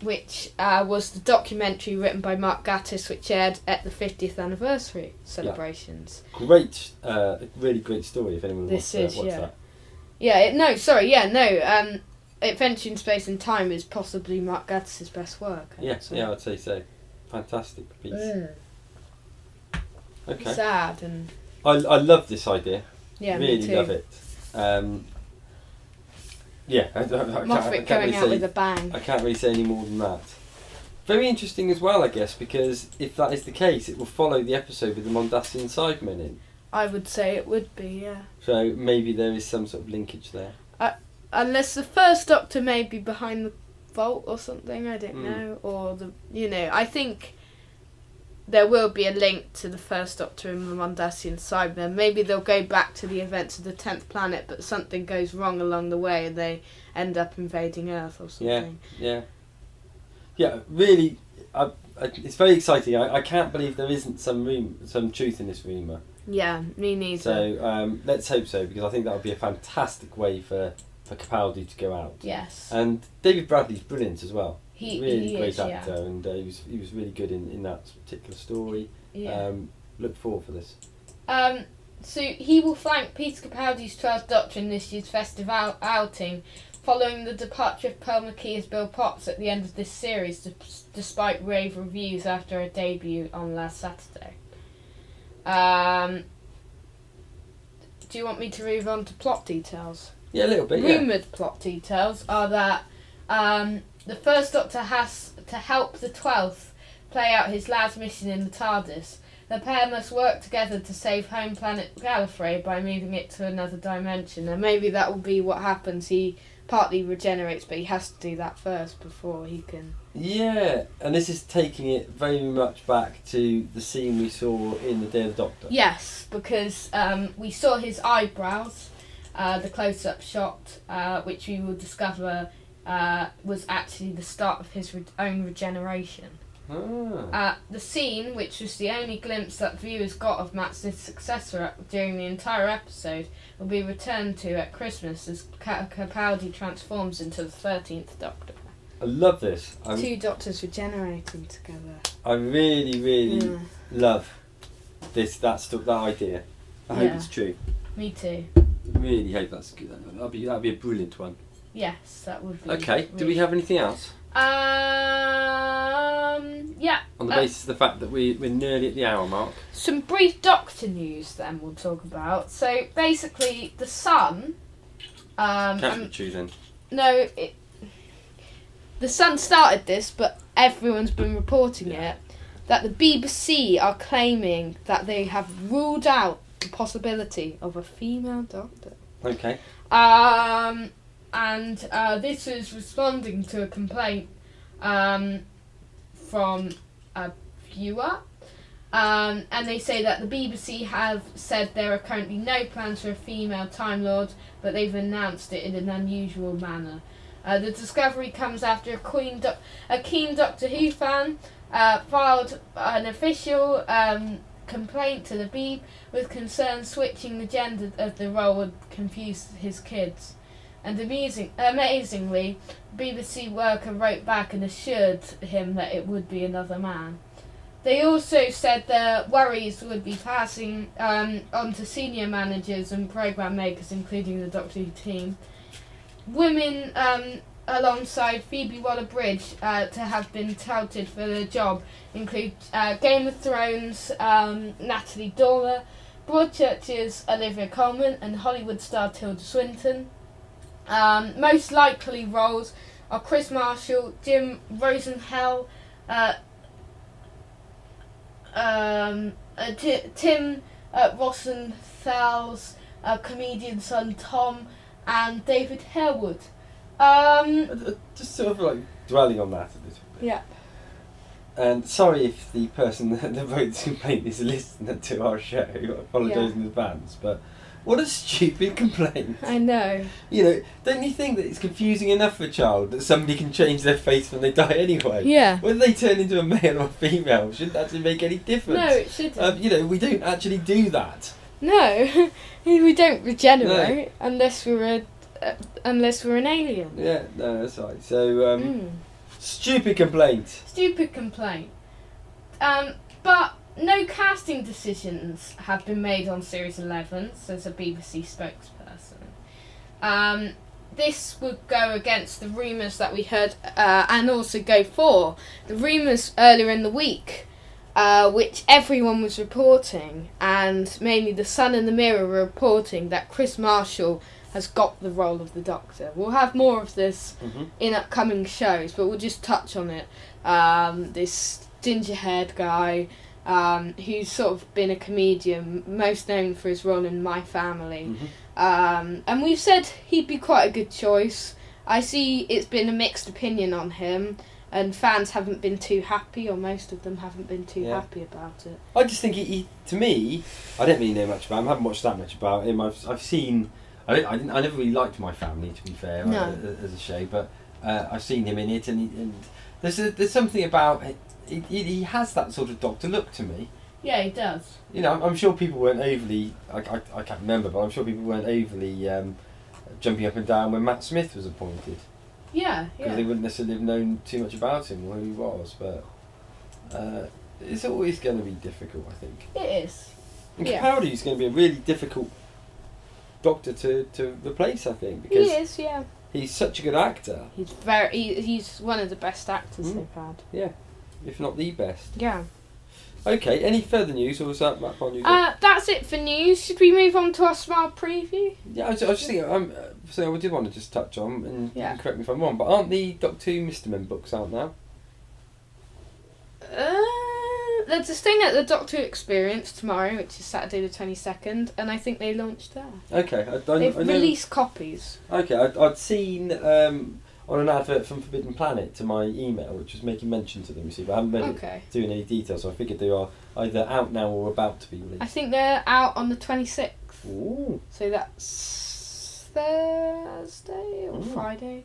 which was the documentary written by Mark Gatiss, which aired at the 50th anniversary celebrations. Great, really great story. If anyone This wants is, to watch yeah. that. Adventure in Space and Time is possibly Mark Gatiss's best work. I'd say so. Fantastic piece. Okay. Sad and I love this idea. yeah, really me too. love it. I Moffat can't going really out say, with a bang. I can't really say any more than that. Very interesting as well, I guess, because if that is the case, it will follow the episode with the Mondasian Cybermen in. I would say it would be, yeah. So maybe there is some sort of linkage there. Unless the first Doctor may be behind the vault or something, I don't Mm. know. Or I think there will be a link to the first Doctor and the Mondasian Cybermen. Maybe they'll go back to the events of the 10th planet, but something goes wrong along the way and they end up invading Earth or something. Yeah. Really, it's very exciting. I can't believe there isn't some truth in this rumour. Yeah, me neither. So let's hope so, because I think that would be a fantastic way for Capaldi to go out. Yes. And David Bradley's brilliant as well. He great is, actor, and he was really good in that particular story. Yeah. Look forward for this. So he will flank Peter Capaldi's 12th Doctor in this year's festive outing, following the departure of Pearl McKee as Bill Potts at the end of this series, despite rave reviews after her debut on last Saturday. Do you want me to move on to plot details? Yeah, a little bit. Rumoured plot details are that the First Doctor has to help the 12th play out his last mission in the TARDIS. The pair must work together to save home planet Gallifrey by moving it to another dimension, and maybe that will be what happens. He partly regenerates, but he has to do that first before he can... Yeah, and this is taking it very much back to the scene we saw in The Day of the Doctor. Yes, because we saw his eyebrows, the close-up shot, which we will discover was actually the start of his own regeneration. The scene, which was the only glimpse that viewers got of Matt Smith's successor during the entire episode, will be returned to at Christmas as Capaldi transforms into the 13th Doctor. I love this. Two Doctors regenerating together. I really love that idea. I hope it's true. Me too. Really hope that's good. That'd be a brilliant one. Yes, that would be. Okay. Do we have anything else? Yeah. On the basis of the fact that we're nearly at the hour mark. Some brief Doctor news then we'll talk about. So basically, the Sun. Can't be true then. No, the Sun started this, but everyone's been reporting it. That the BBC are claiming that they have ruled out the possibility of a female Doctor. Okay. And this is responding to a complaint from a viewer. And they say that the BBC have said there are currently no plans for a female Time Lord, but they've announced it in an unusual manner. The discovery comes after a keen Doctor Who fan filed an official complaint to the Beeb with concern switching the gender of the role would confuse his kids. And amazingly, BBC worker wrote back and assured him that it would be another man. They also said their worries would be passing on to senior managers and programme makers, including the Doctor Who team. Women alongside Phoebe Waller-Bridge to have been touted for the job include Game of Thrones Natalie Dormer, Broadchurch's Olivia Colman and Hollywood star Tilda Swinton. Most likely roles are Chris Marshall, Jim Rosenhell, Tim Rosenfels, comedian son Tom, and David Harewood. Just sort of like dwelling on that a little bit. Yeah. And sorry if the person that wrote this complaint is a listener to our show. I apologise in advance, but what a stupid complaint. I know. You know, don't you think that it's confusing enough for a child that somebody can change their face when they die anyway? Yeah. Whether they turn into a male or a female shouldn't actually make any difference. No, it shouldn't. You know, we don't actually do that. No, we don't regenerate unless we're unless we're an alien. Yeah, no, that's right. So, stupid complaint. Stupid complaint. But no casting decisions have been made on Series 11, says a BBC spokesperson. This would go against the rumours that we heard, and also go for the rumours earlier in the week, which everyone was reporting, and mainly The Sun and the Mirror were reporting that Chris Marshall has got the role of the Doctor. We'll have more of this in upcoming shows, but we'll just touch on it. This ginger-haired guy, who's sort of been a comedian, most known for his role in My Family. And we've said he'd be quite a good choice. I see it's been a mixed opinion on him, and fans haven't been too happy, or most of them haven't been too happy about it. I just think he to me, I don't really know much about him. I haven't watched that much about him. I've seen. I never really liked My Family, to be fair, as a show, but I've seen him in it, and there's something about it. He has that sort of Doctor look to me. Yeah, he does. You know, I'm sure people weren't overly. I can't remember, but I'm sure people weren't overly jumping up and down when Matt Smith was appointed. Yeah, Because they wouldn't necessarily have known too much about him or who he was, but it's always going to be difficult, I think. It is. And Capaldi is going to be a really difficult Doctor to replace, I think, because He is, yeah. he's such a good actor. He's one of the best actors they've had. Yeah, if not the best. Yeah. Okay, any further news, or was that Matt Bond news? That's it for news. Should we move on to our Smile preview? Yeah, I was just thinking, so I did want to just touch on, and you Yeah. can correct me if I'm wrong, but aren't the Doctor Who Mr. Men books out now? There's this thing at the Doctor Who Experience tomorrow, which is Saturday the 22nd, and I think they launched there. Okay, They've I know. released copies. Okay, I'd seen on an advert from Forbidden Planet to my email, which was making mention to them, you see, but I haven't read Okay. it doing any details, so I figured they are either out now or about to be released. I think they're out on the 26th. Ooh, So that's Thursday or Ooh. Friday?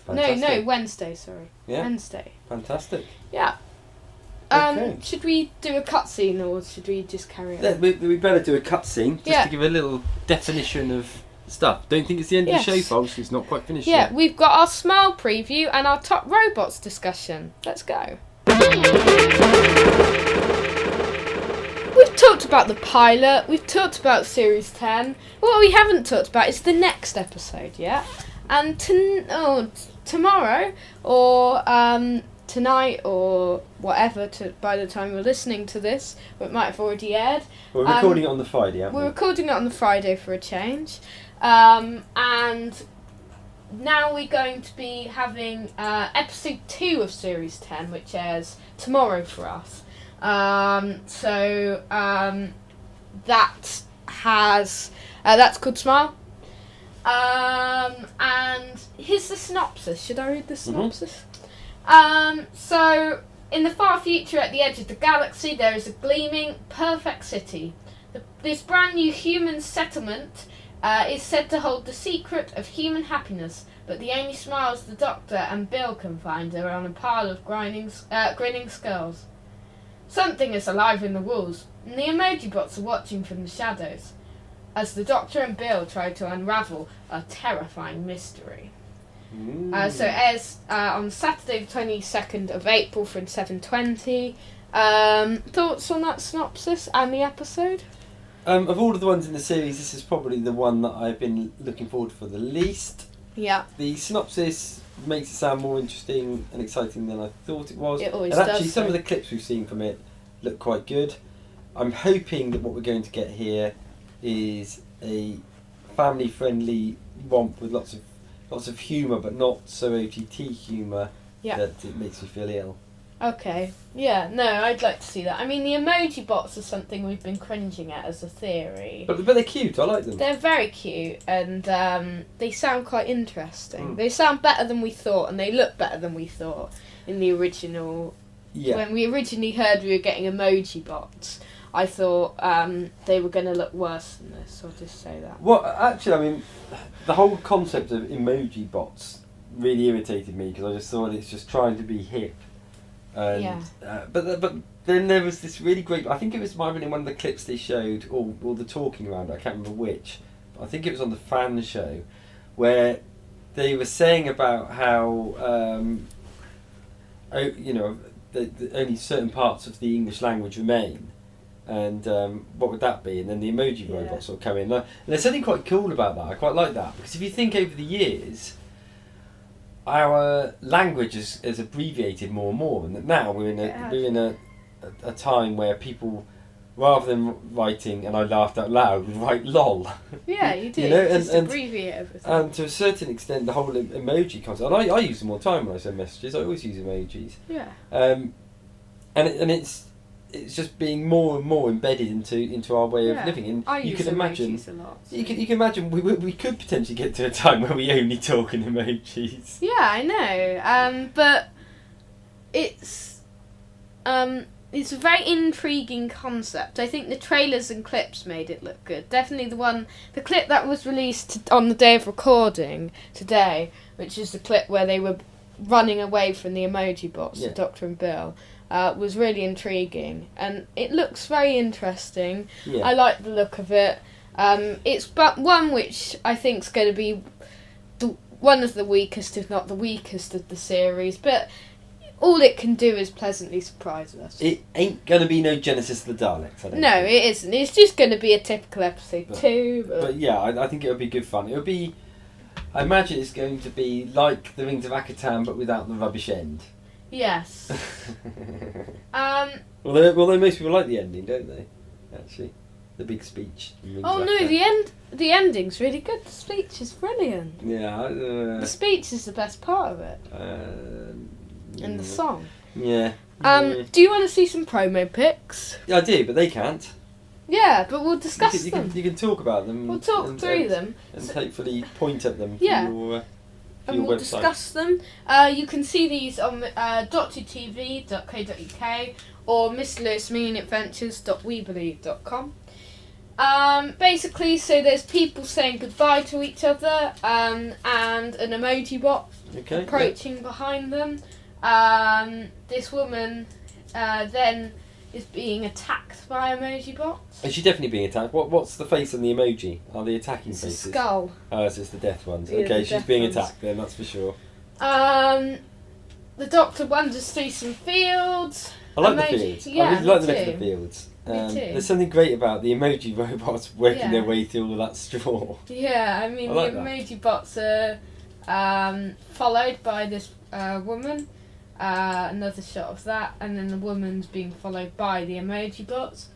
fantastic. No, Wednesday, sorry. Yeah, Wednesday. fantastic. Yeah. Okay. Should we do a cutscene or should we just carry on? Yeah, we better do a cutscene, just Yeah. to give a little definition of stuff. Don't think it's the end of the show, Yes. folks, it's not quite finished Yeah, yet. we've got our Smile preview and our top robots discussion. Let's go. We've talked about the pilot, we've talked about Series 10. What we haven't talked about is the next episode yet. And tomorrow, or tonight, or whatever, by the time you're listening to this, it might have already aired. We're recording it on the Friday, aren't we? We're recording it on the Friday for a change. And now we're going to be having episode 2 of Series 10, which airs tomorrow for us. That's called Smile. And here's the synopsis. Should I read the synopsis? So, in the far future, at the edge of the galaxy, there is a gleaming, perfect city. This brand new human settlement is said to hold the secret of human happiness, but the only smiles the Doctor and Bill can find are on a pile of grinning skulls. Something is alive in the walls, and the emoji bots are watching from the shadows, as the Doctor and Bill try to unravel a terrifying mystery. So it airs on Saturday the 22nd of April from 7:20. Thoughts on that synopsis and the episode? Of all of the ones in the series, this is probably the one that I've been looking forward for the least. Yeah. The synopsis makes it sound more interesting and exciting than I thought it was. It always and actually, does, some of though. the clips we've seen from it look quite good. I'm hoping that what we're going to get here is a family-friendly romp with lots of humour, but not so OTT humour that it makes me feel ill. Okay. Yeah, no, I'd like to see that. I mean, the emoji bots are something we've been cringing at as a theory. But they're cute, I like them. They're very cute, and they sound quite interesting. Mm. They sound better than we thought, and they look better than we thought in the original. Yeah. When we originally heard we were getting emoji bots, I thought they were going to look worse than this, I'll just say that. Well, actually, I mean, the whole concept of emoji bots really irritated me because I just thought it's just trying to be hip. And, Yeah. But then there was this really great. I think it might have been in one of the clips they showed, or the talking around. I can't remember which. But I think it was on the fan show, where they were saying about how only certain parts of the English language remain, and what would that be? And then the emoji robots will come in. And there's something quite cool about that. I quite like that, because if you think over the years, our language has abbreviated more and more, and that now we're in a time where people, rather than writing, and I laughed out loud, would write lol. Yeah, you do. You know, just and abbreviate everything. And to a certain extent, the whole emoji concept. And I use them all the time when I send messages. I always use emojis. Yeah. And it's just being more and more embedded into our way of living. And I you use can imagine emojis a lot. So. you can imagine we could potentially get to a time where we only talk in emojis. Yeah, I know. But it's a very intriguing concept. I think the trailers and clips made it look good. Definitely the clip that was released on the day of recording today, which is the clip where they were running away from the emoji bots, the Doctor and Bill, was really intriguing. And it looks very interesting. Yeah. I like the look of it. It's but one which I think is going to be one of the weakest, if not the weakest, of the series. But all it can do is pleasantly surprise us. It ain't gonna be no Genesis of the Daleks. I don't No, think. it isn't. It's just going to be a typical episode 2. But yeah, I think it would be good fun. It would be. I imagine it's going to be like the Rings of Akatan, but without the rubbish end. Yes. Although most people like the ending, don't they? Actually, the big speech. in Rings Oh of no, Akatan. the ending's really good. The speech is brilliant. Yeah. The speech is the best part of it. And the song. Yeah. Do you want to see some promo pics? Yeah, I do, but they can't. Yeah, but we'll discuss You them. can talk about them. We'll talk through them. And hopefully point at them. Yeah. For And your we'll website. discuss them. You can see these on doctortv.co.uk or mrlewisminiadventures.webelieve.com. Basically, so there's people saying goodbye to each other, and an emoji bot approaching behind them. This woman then is being attacked by emoji bots. Is she definitely being attacked? What's the face on the emoji? Are they attacking It's faces? a skull. Oh, so it's the death ones. Yeah, Okay, the she's death being ones. attacked then, that's for sure. The Doctor wanders through some fields. I like the Emoji- fields. yeah, I really like the me look of too. the fields. Me too. There's something great about the emoji robots working their Yeah. way through all of that straw. Yeah, I mean, I like the that. emoji bots are followed by this woman. Another shot of that, and then the woman's being followed by the emoji bots.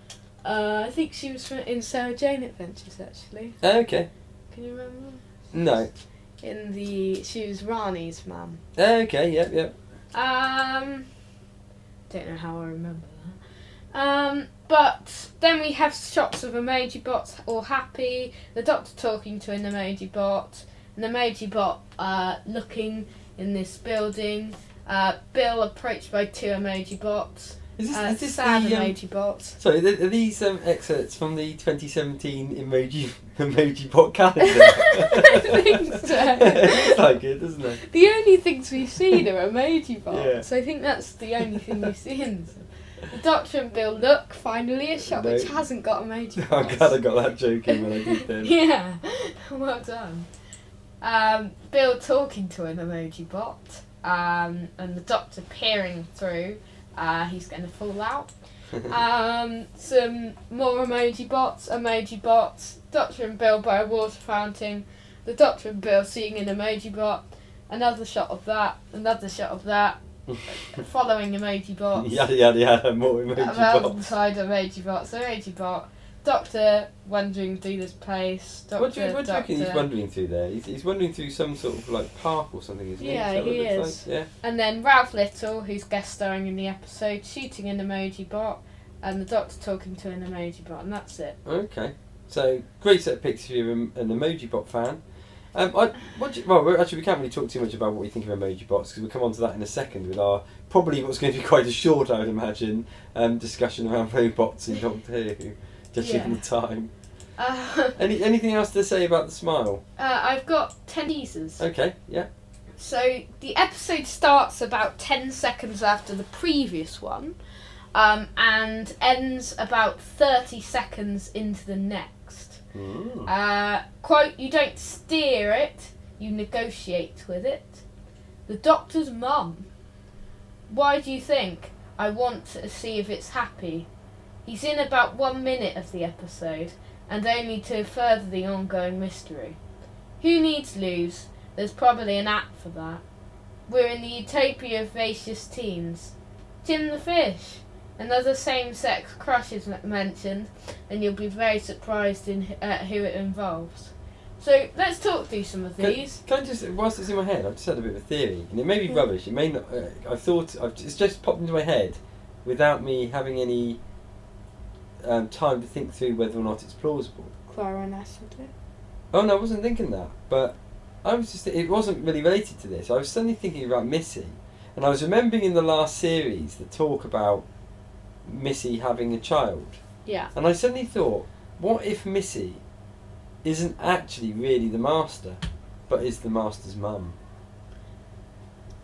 I think she was in Sarah Jane Adventures, actually. Okay. Can you remember? No. She was Rani's mum. Okay, yep. Don't know how I remember that. But then we have shots of emoji bots all happy, the Doctor talking to an emoji bot, an emoji bot looking in this building, Bill approached by 2 emoji bots, Is this sad the, emoji bots. Sorry, are these excerpts from the 2017 emoji bot calendar? I think so. It's like it, doesn't it? The only things we've seen are emoji bots. Yeah. I think that's the only thing we've seen. The Doctor and Bill look, finally a shot which hasn't got emoji I'm bots. glad I got that joke in when I did then. Yeah, well done. Bill talking to an emoji bot, and the Doctor peering through. He's going to fall out. Some more emoji bots, Doctor and Bill by a water fountain, the Doctor and Bill seeing an emoji bot, another shot of that, following emoji bots, Yada yada yada, more emoji bots. alongside emoji bots, emoji bot, Doctor wandering through this place, What do you reckon he's wandering through there? He's wandering through some sort of like park or something, isn't he? Yeah, Is that what he it looks is. like? Yeah. And then Ralph Little, who's guest starring in the episode, shooting an emoji bot, and the Doctor talking to an emoji bot, and that's it. Okay. So, great set of pics if you're an emoji bot fan. Actually, we can't really talk too much about what we think of emoji bots because we'll come on to that in a second with our probably what's going to be quite a short, I would imagine, discussion around robots in Doctor Who, judging from the time. Anything else to say about the smile? I've got 10 teasers. Okay, yeah. So the episode starts about 10 seconds after the previous one, and ends about 30 seconds into the next. Ooh. Quote, you don't steer it, You negotiate with it. The Doctor's mum. Why do you think? I want to see if it's happy. He's in about 1 minute of the episode, and only to further the ongoing mystery. Who needs lose? There's probably an app for that. We're in the utopia of vacious teens. Jim the Fish. Another same-sex crush is mentioned, and you'll be very surprised at who it involves. So let's talk through some of these. Can I just, whilst it's in my head, I've just had a bit of a theory, and it may be rubbish. It may not. It's just popped into my head, without me having any time to think through whether or not it's plausible. Clara Nesselton. Oh no, I wasn't thinking that, but I was just. It wasn't really related to this. I was suddenly thinking about Missy, and I was remembering in the last series the talk about Missy having a child. Yeah. And I suddenly thought, what if Missy isn't actually really the Master, but is the Master's mum?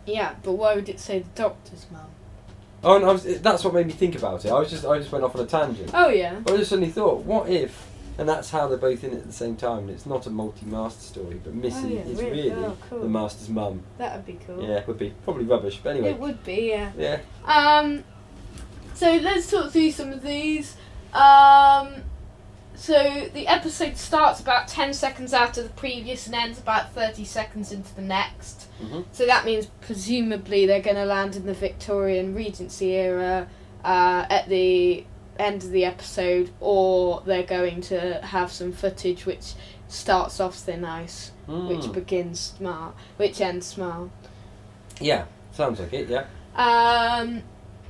Yeah, but why would it say the Doctor's mum? Oh, and that's what made me think about it. I just went off on a tangent. Oh yeah. But I just suddenly thought, what if, and that's how they're both in it at the same time, and it's not a multi-Master story, but Missy is really cool. the Master's mum. That would be cool. Yeah, it would be. Probably rubbish, but anyway. It would be, yeah. Yeah. So let's talk through some of these. So the episode starts about 10 seconds after the previous and ends about 30 seconds into the next. Mm-hmm. So that means presumably they're going to land in the Victorian Regency era at the end of the episode, or they're going to have some footage which starts off Thin Ice, which begins smart, which ends smart. Yeah, sounds like it, yeah.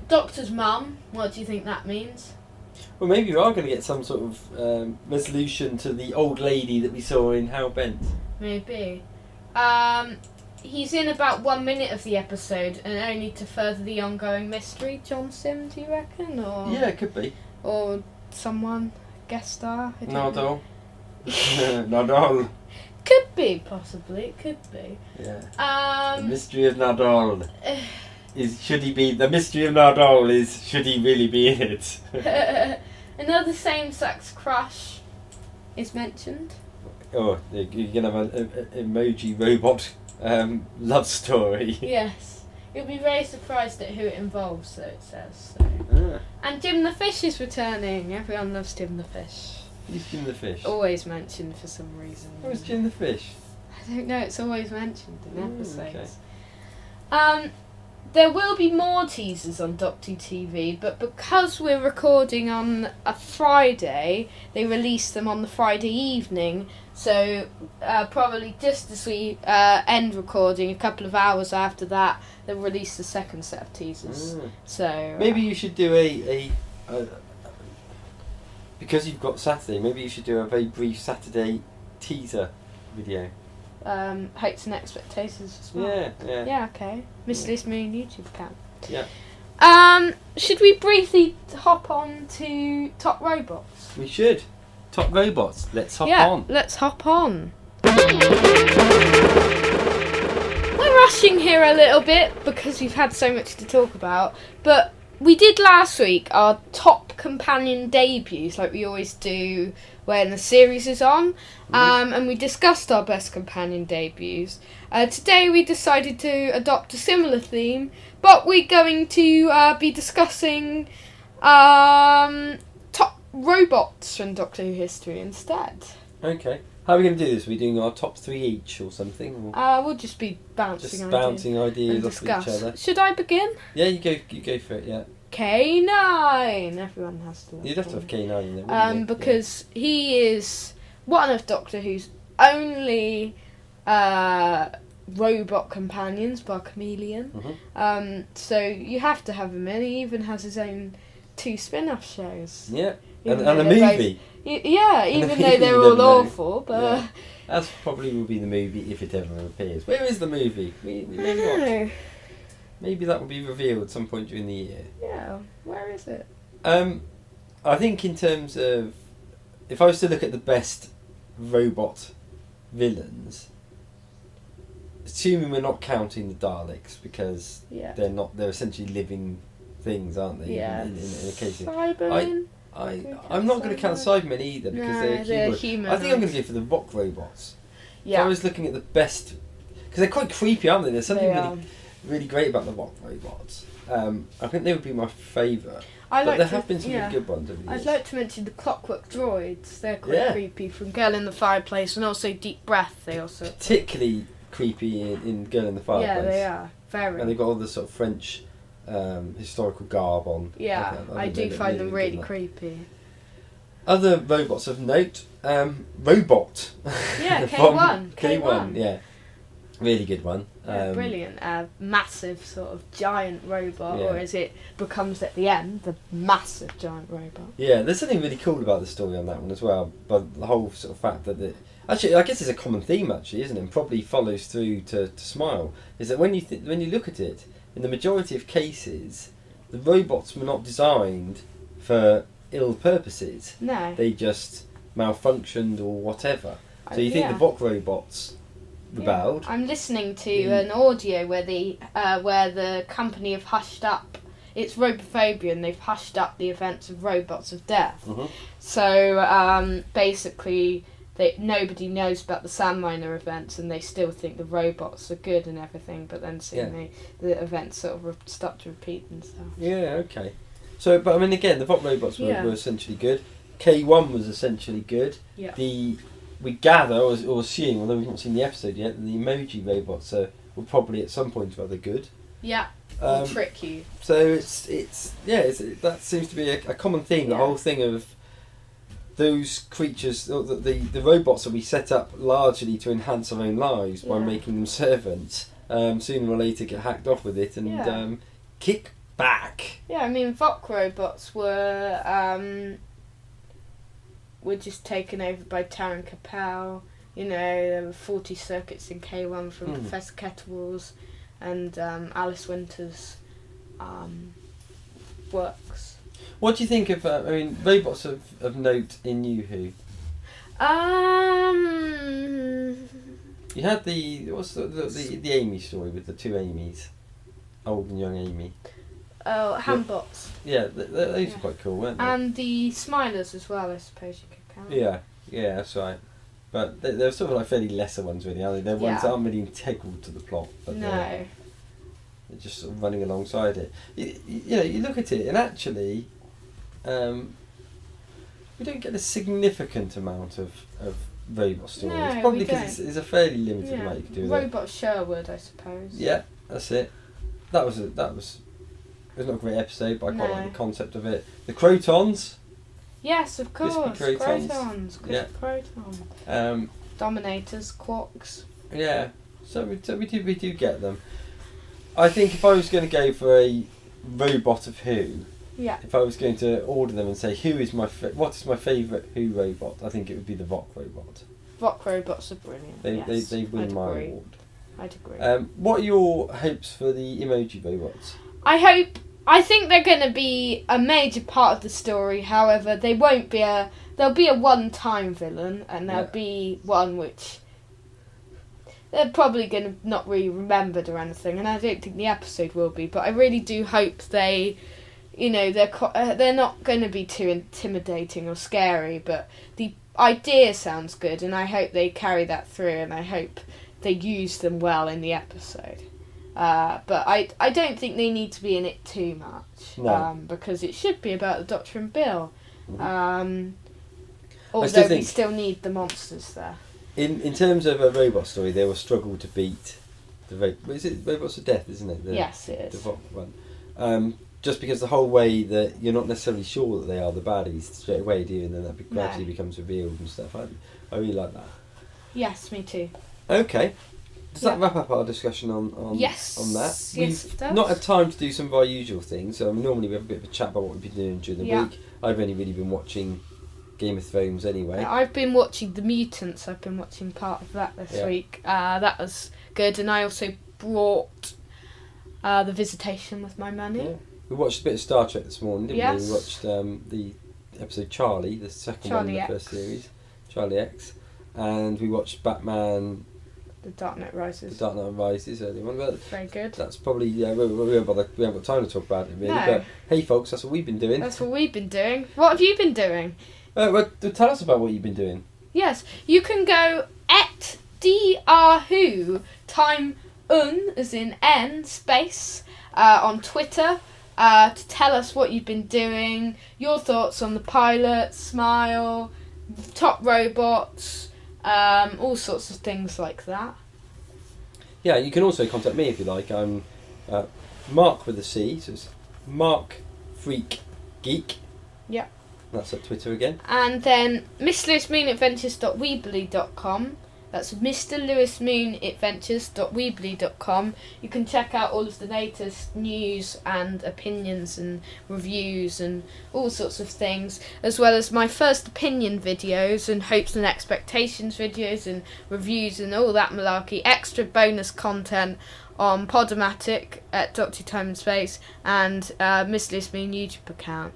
Doctor's mum, what do you think that means? Well, maybe we are going to get some sort of resolution to the old lady that we saw in Hal Bent. Maybe. He's in about 1 minute of the episode, and only to further the ongoing mystery. John Sim, do you reckon? Or Yeah, it could be. Or someone, guest star? I don't know. Nardole. Nardole. Could be, possibly. It could be. Yeah. The mystery of Nardole. Should he be really be in it? Another same-sex crush is mentioned. Oh, you're going to have an emoji robot love story. Yes. You'll be very surprised at who it involves, so it says. So. And Jim the Fish is returning. Everyone loves Jim the Fish. Who's Jim the Fish? Always mentioned for some reason. Who's Jim the Fish? I don't know, it's always mentioned in episodes. Okay. There will be more teasers on Doctor TV, but because we're recording on a Friday, they release them on the Friday evening. So probably just as we end recording, a couple of hours after that, they'll release the second set of teasers. So maybe you should do a because you've got Saturday. Maybe you should do a very brief Saturday teaser video. Hopes and Expectations as well. Yeah. Okay. Miss Liz Moon YouTube account. Yeah. Should we briefly hop on to Top Robots? We should. Top Robots. Let's hop on. Let's hop on. We're rushing here a little bit because we've had so much to talk about, but we did last week our top companion debuts, like we always do when the series is on, and we discussed our best companion debuts. Today we decided to adopt a similar theme, but we're going to be discussing top robots from Doctor Who history instead. Okay. How are we going to do this? Are we doing our top 3 each or something? Or We'll just be bouncing ideas off discuss. each other. Should I begin? Yeah, you go for it. Yeah. K9. Everyone has to. You'd have to have K9 in there. Wouldn't you? Because he is one of Doctor Who's only robot companions, bar Chameleon. So you have to have him in. He even has his own 2 spin-off shows. Yeah. Even And a though they're movie. Yeah, even though movie they're you all never know. awful, but Yeah. That's probably will be the movie if it ever appears. Where is the movie? We I may don't not. know. Maybe that will be revealed at some point during the year. Yeah, where is it? I think in terms of, if I was to look at the best robot villains, assuming we're not counting the Daleks because Yeah. they're essentially living things, aren't they? Yeah. In a case of, Cybermen? I'm not going to count Cybermen either because No, they're they're human. human, I think I'm going aren't to go for the rock robots. If I was looking at the best, because they're quite creepy, aren't they? There's something They really, really great about the Voc robots. I think they would be my favourite. I But like there to- have been some yeah. really good ones over the years. I'd like to mention the Clockwork Droids. They're quite Yeah. creepy. From Girl in the Fireplace, and also Deep Breath. They also. Particularly creepy in Girl in the Fireplace. Yeah, they are very. And they've got all the sort of French historical garb on. Yeah, I do find them really good. creepy. Other robots of note, Robot. Yeah, From K1. K1, yeah. Really good one. Yeah, brilliant. Massive sort of giant robot, Yeah. or as it becomes at the end, the massive giant robot. Yeah, there's something really cool about the story on that one as well. But the whole sort of fact that actually, I guess it's a common theme, actually, isn't it? And probably follows through to Smile. Is that when you look at it, in the majority of cases, the robots were not designed for ill purposes. No. They just malfunctioned or whatever. So you think Yeah. the Voc robots rebelled? Yeah. I'm listening to an audio where the company have hushed up. It's Robophobia, and they've hushed up the events of Robots of Death. Mhm. So basically, nobody knows about the Sam Miner events, and they still think the robots are good and everything. But then soon the events sort of start to repeat themselves. Yeah, okay. So, but I mean, again, the Voc robots were essentially good. K1 was essentially good. Yeah. We gather or assume, although we've not seen the episode yet, that the emoji robots were probably at some point rather good. Yeah. Will trick you. So that seems to be a common theme. The Yeah. whole thing of those creatures, or the robots that we set up largely to enhance our own lives by Yeah. making them servants, sooner or later get hacked off with it and kick back. Yeah, I mean, Voc robots were just taken over by Taron Capel. You know, there were 40 circuits in K1 from Professor Kettlewalls and Alice Winter's works. What do you think of, robots of note in New Who? You had the Amy story with the two Amys, old and young Amy. Oh, Handbots. Yeah, those are quite cool, weren't they? And the Smilers as well, I suppose you could count. Yeah, that's right. But they're sort of like fairly lesser ones, really, aren't they? They're ones that aren't really integral to the plot, but they're just sort of running alongside it. You look at it, and actually, we don't get a significant amount of robot stories. No, Probably we because it's a fairly limited amount you can do with it. Robot Sherwood, I suppose. Yeah, that's it. That was it was not a great episode, but I quite No. like the concept of it. The Crotons. Yes, of course. Crispy Crotons. Crotons. Yeah. Croton. Dominators, Quarks. Yeah. So we do get them. I think if I was going to go for a robot of Who, Yeah. if I was going to order them and say what is my favourite Who robot, I think it would be the Voc robot. Voc robots are brilliant. They win I'd my agree. award. I'd agree. What are your hopes for the emoji robots? I think they're going to be a major part of the story. However, they won't be they'll be a one-time villain, and there'll be one which they're probably going to not really remembered or anything, and I don't think the episode will be. But I really do hope they're not going to be too intimidating or scary. But the idea sounds good, and I hope they carry that through, and I hope they use them well in the episode. But I don't think they need to be in it too much, because it should be about the Doctor and Bill. Although we still need the monsters there. In terms of a robot story, they will struggle to beat is it Robots of Death, isn't it? Yes, it is. The Voc one. Just because the whole way that you're not necessarily sure that they are the baddies straight away, do you? And then that gradually becomes revealed and stuff. I really like that. Yes, me too. Okay. Does that wrap up our discussion on that? Yes, We've it does. not had time to do some of our usual things. So normally we have a bit of a chat about what we've been doing during the week. I've only really been watching Game of Thrones anyway. I've been watching The Mutants. I've been watching part of that this week. That was good, and I also brought The Visitation with my money. Yeah. We watched a bit of Star Trek this morning, didn't Yes. we? We watched the episode Charlie, the second one in the first series, Charlie X, and we watched Batman. The Dark Knight Rises. The Dark Knight Rises, early one. But very good. That's probably we haven't got time to talk about it really. No. But hey, folks, that's what we've been doing. That's what we've been doing. What have you been doing? Well, tell us about what you've been doing. Yes, you can go at TRWHO, time as in N space, on Twitter, to tell us what you've been doing, your thoughts on the pilot, Smile, Top Robots, all sorts of things like that. Yeah, you can also contact me if you like. I'm Mark with a C, so it's Mark Freak Geek. Yeah. That's at Twitter again. And then MrLewisMoonAdventures.weebly.com. That's MrLewisMoonAdventures.weebly.com. You can check out all of the latest news and opinions and reviews and all sorts of things, as well as my first opinion videos and hopes and expectations videos and reviews and all that malarkey. Extra bonus content on Podomatic at Dr. Time and Space and Miss Lewis Moon YouTube account.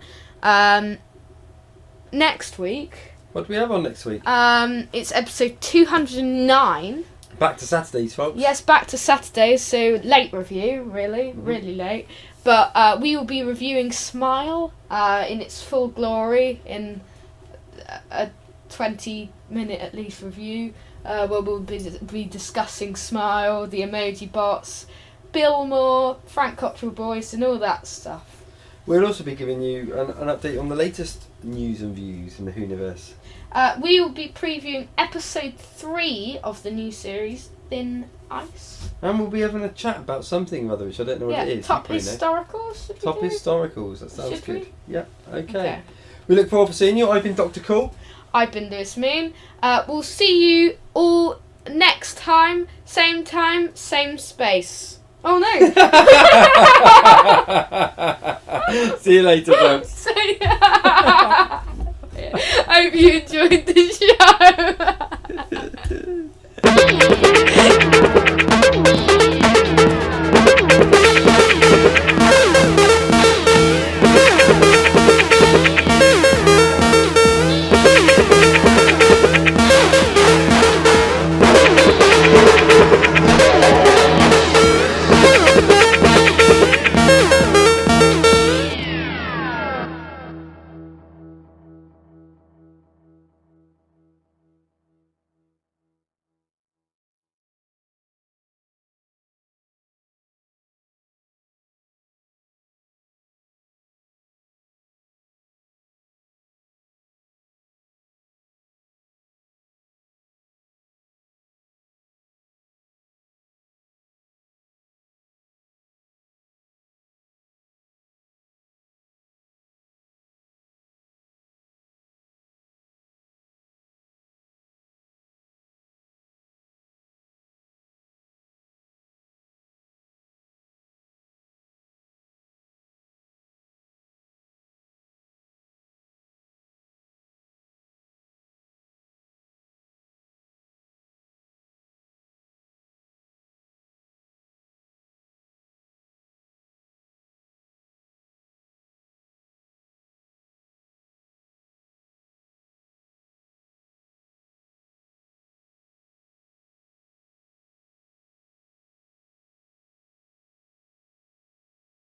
Next week, What do we have on next week? it's episode 209. Back to Saturdays, folks. Yes, back to Saturdays, so late review, really late. But we will be reviewing Smile in its full glory in a 20-minute at least review, where we'll be discussing Smile, the emoji bots, Bill Moore, Frank Cottrell Boyce, and all that stuff. We'll also be giving you an update on the latest news and views in the Whoniverse. We will be previewing episode 3 of the new series, Thin Ice. And we'll be having a chat about something or other, which I don't know what it is. Top You probably know. historicals. should we Top do? historicals, that sounds Should good. we? Yeah, okay. Okay. We look forward to seeing you. I've been Dr. Cool. I've been Lewis Moon. We'll see you all next time, same space. Oh no! See you later, folks. So, hope you enjoyed the show.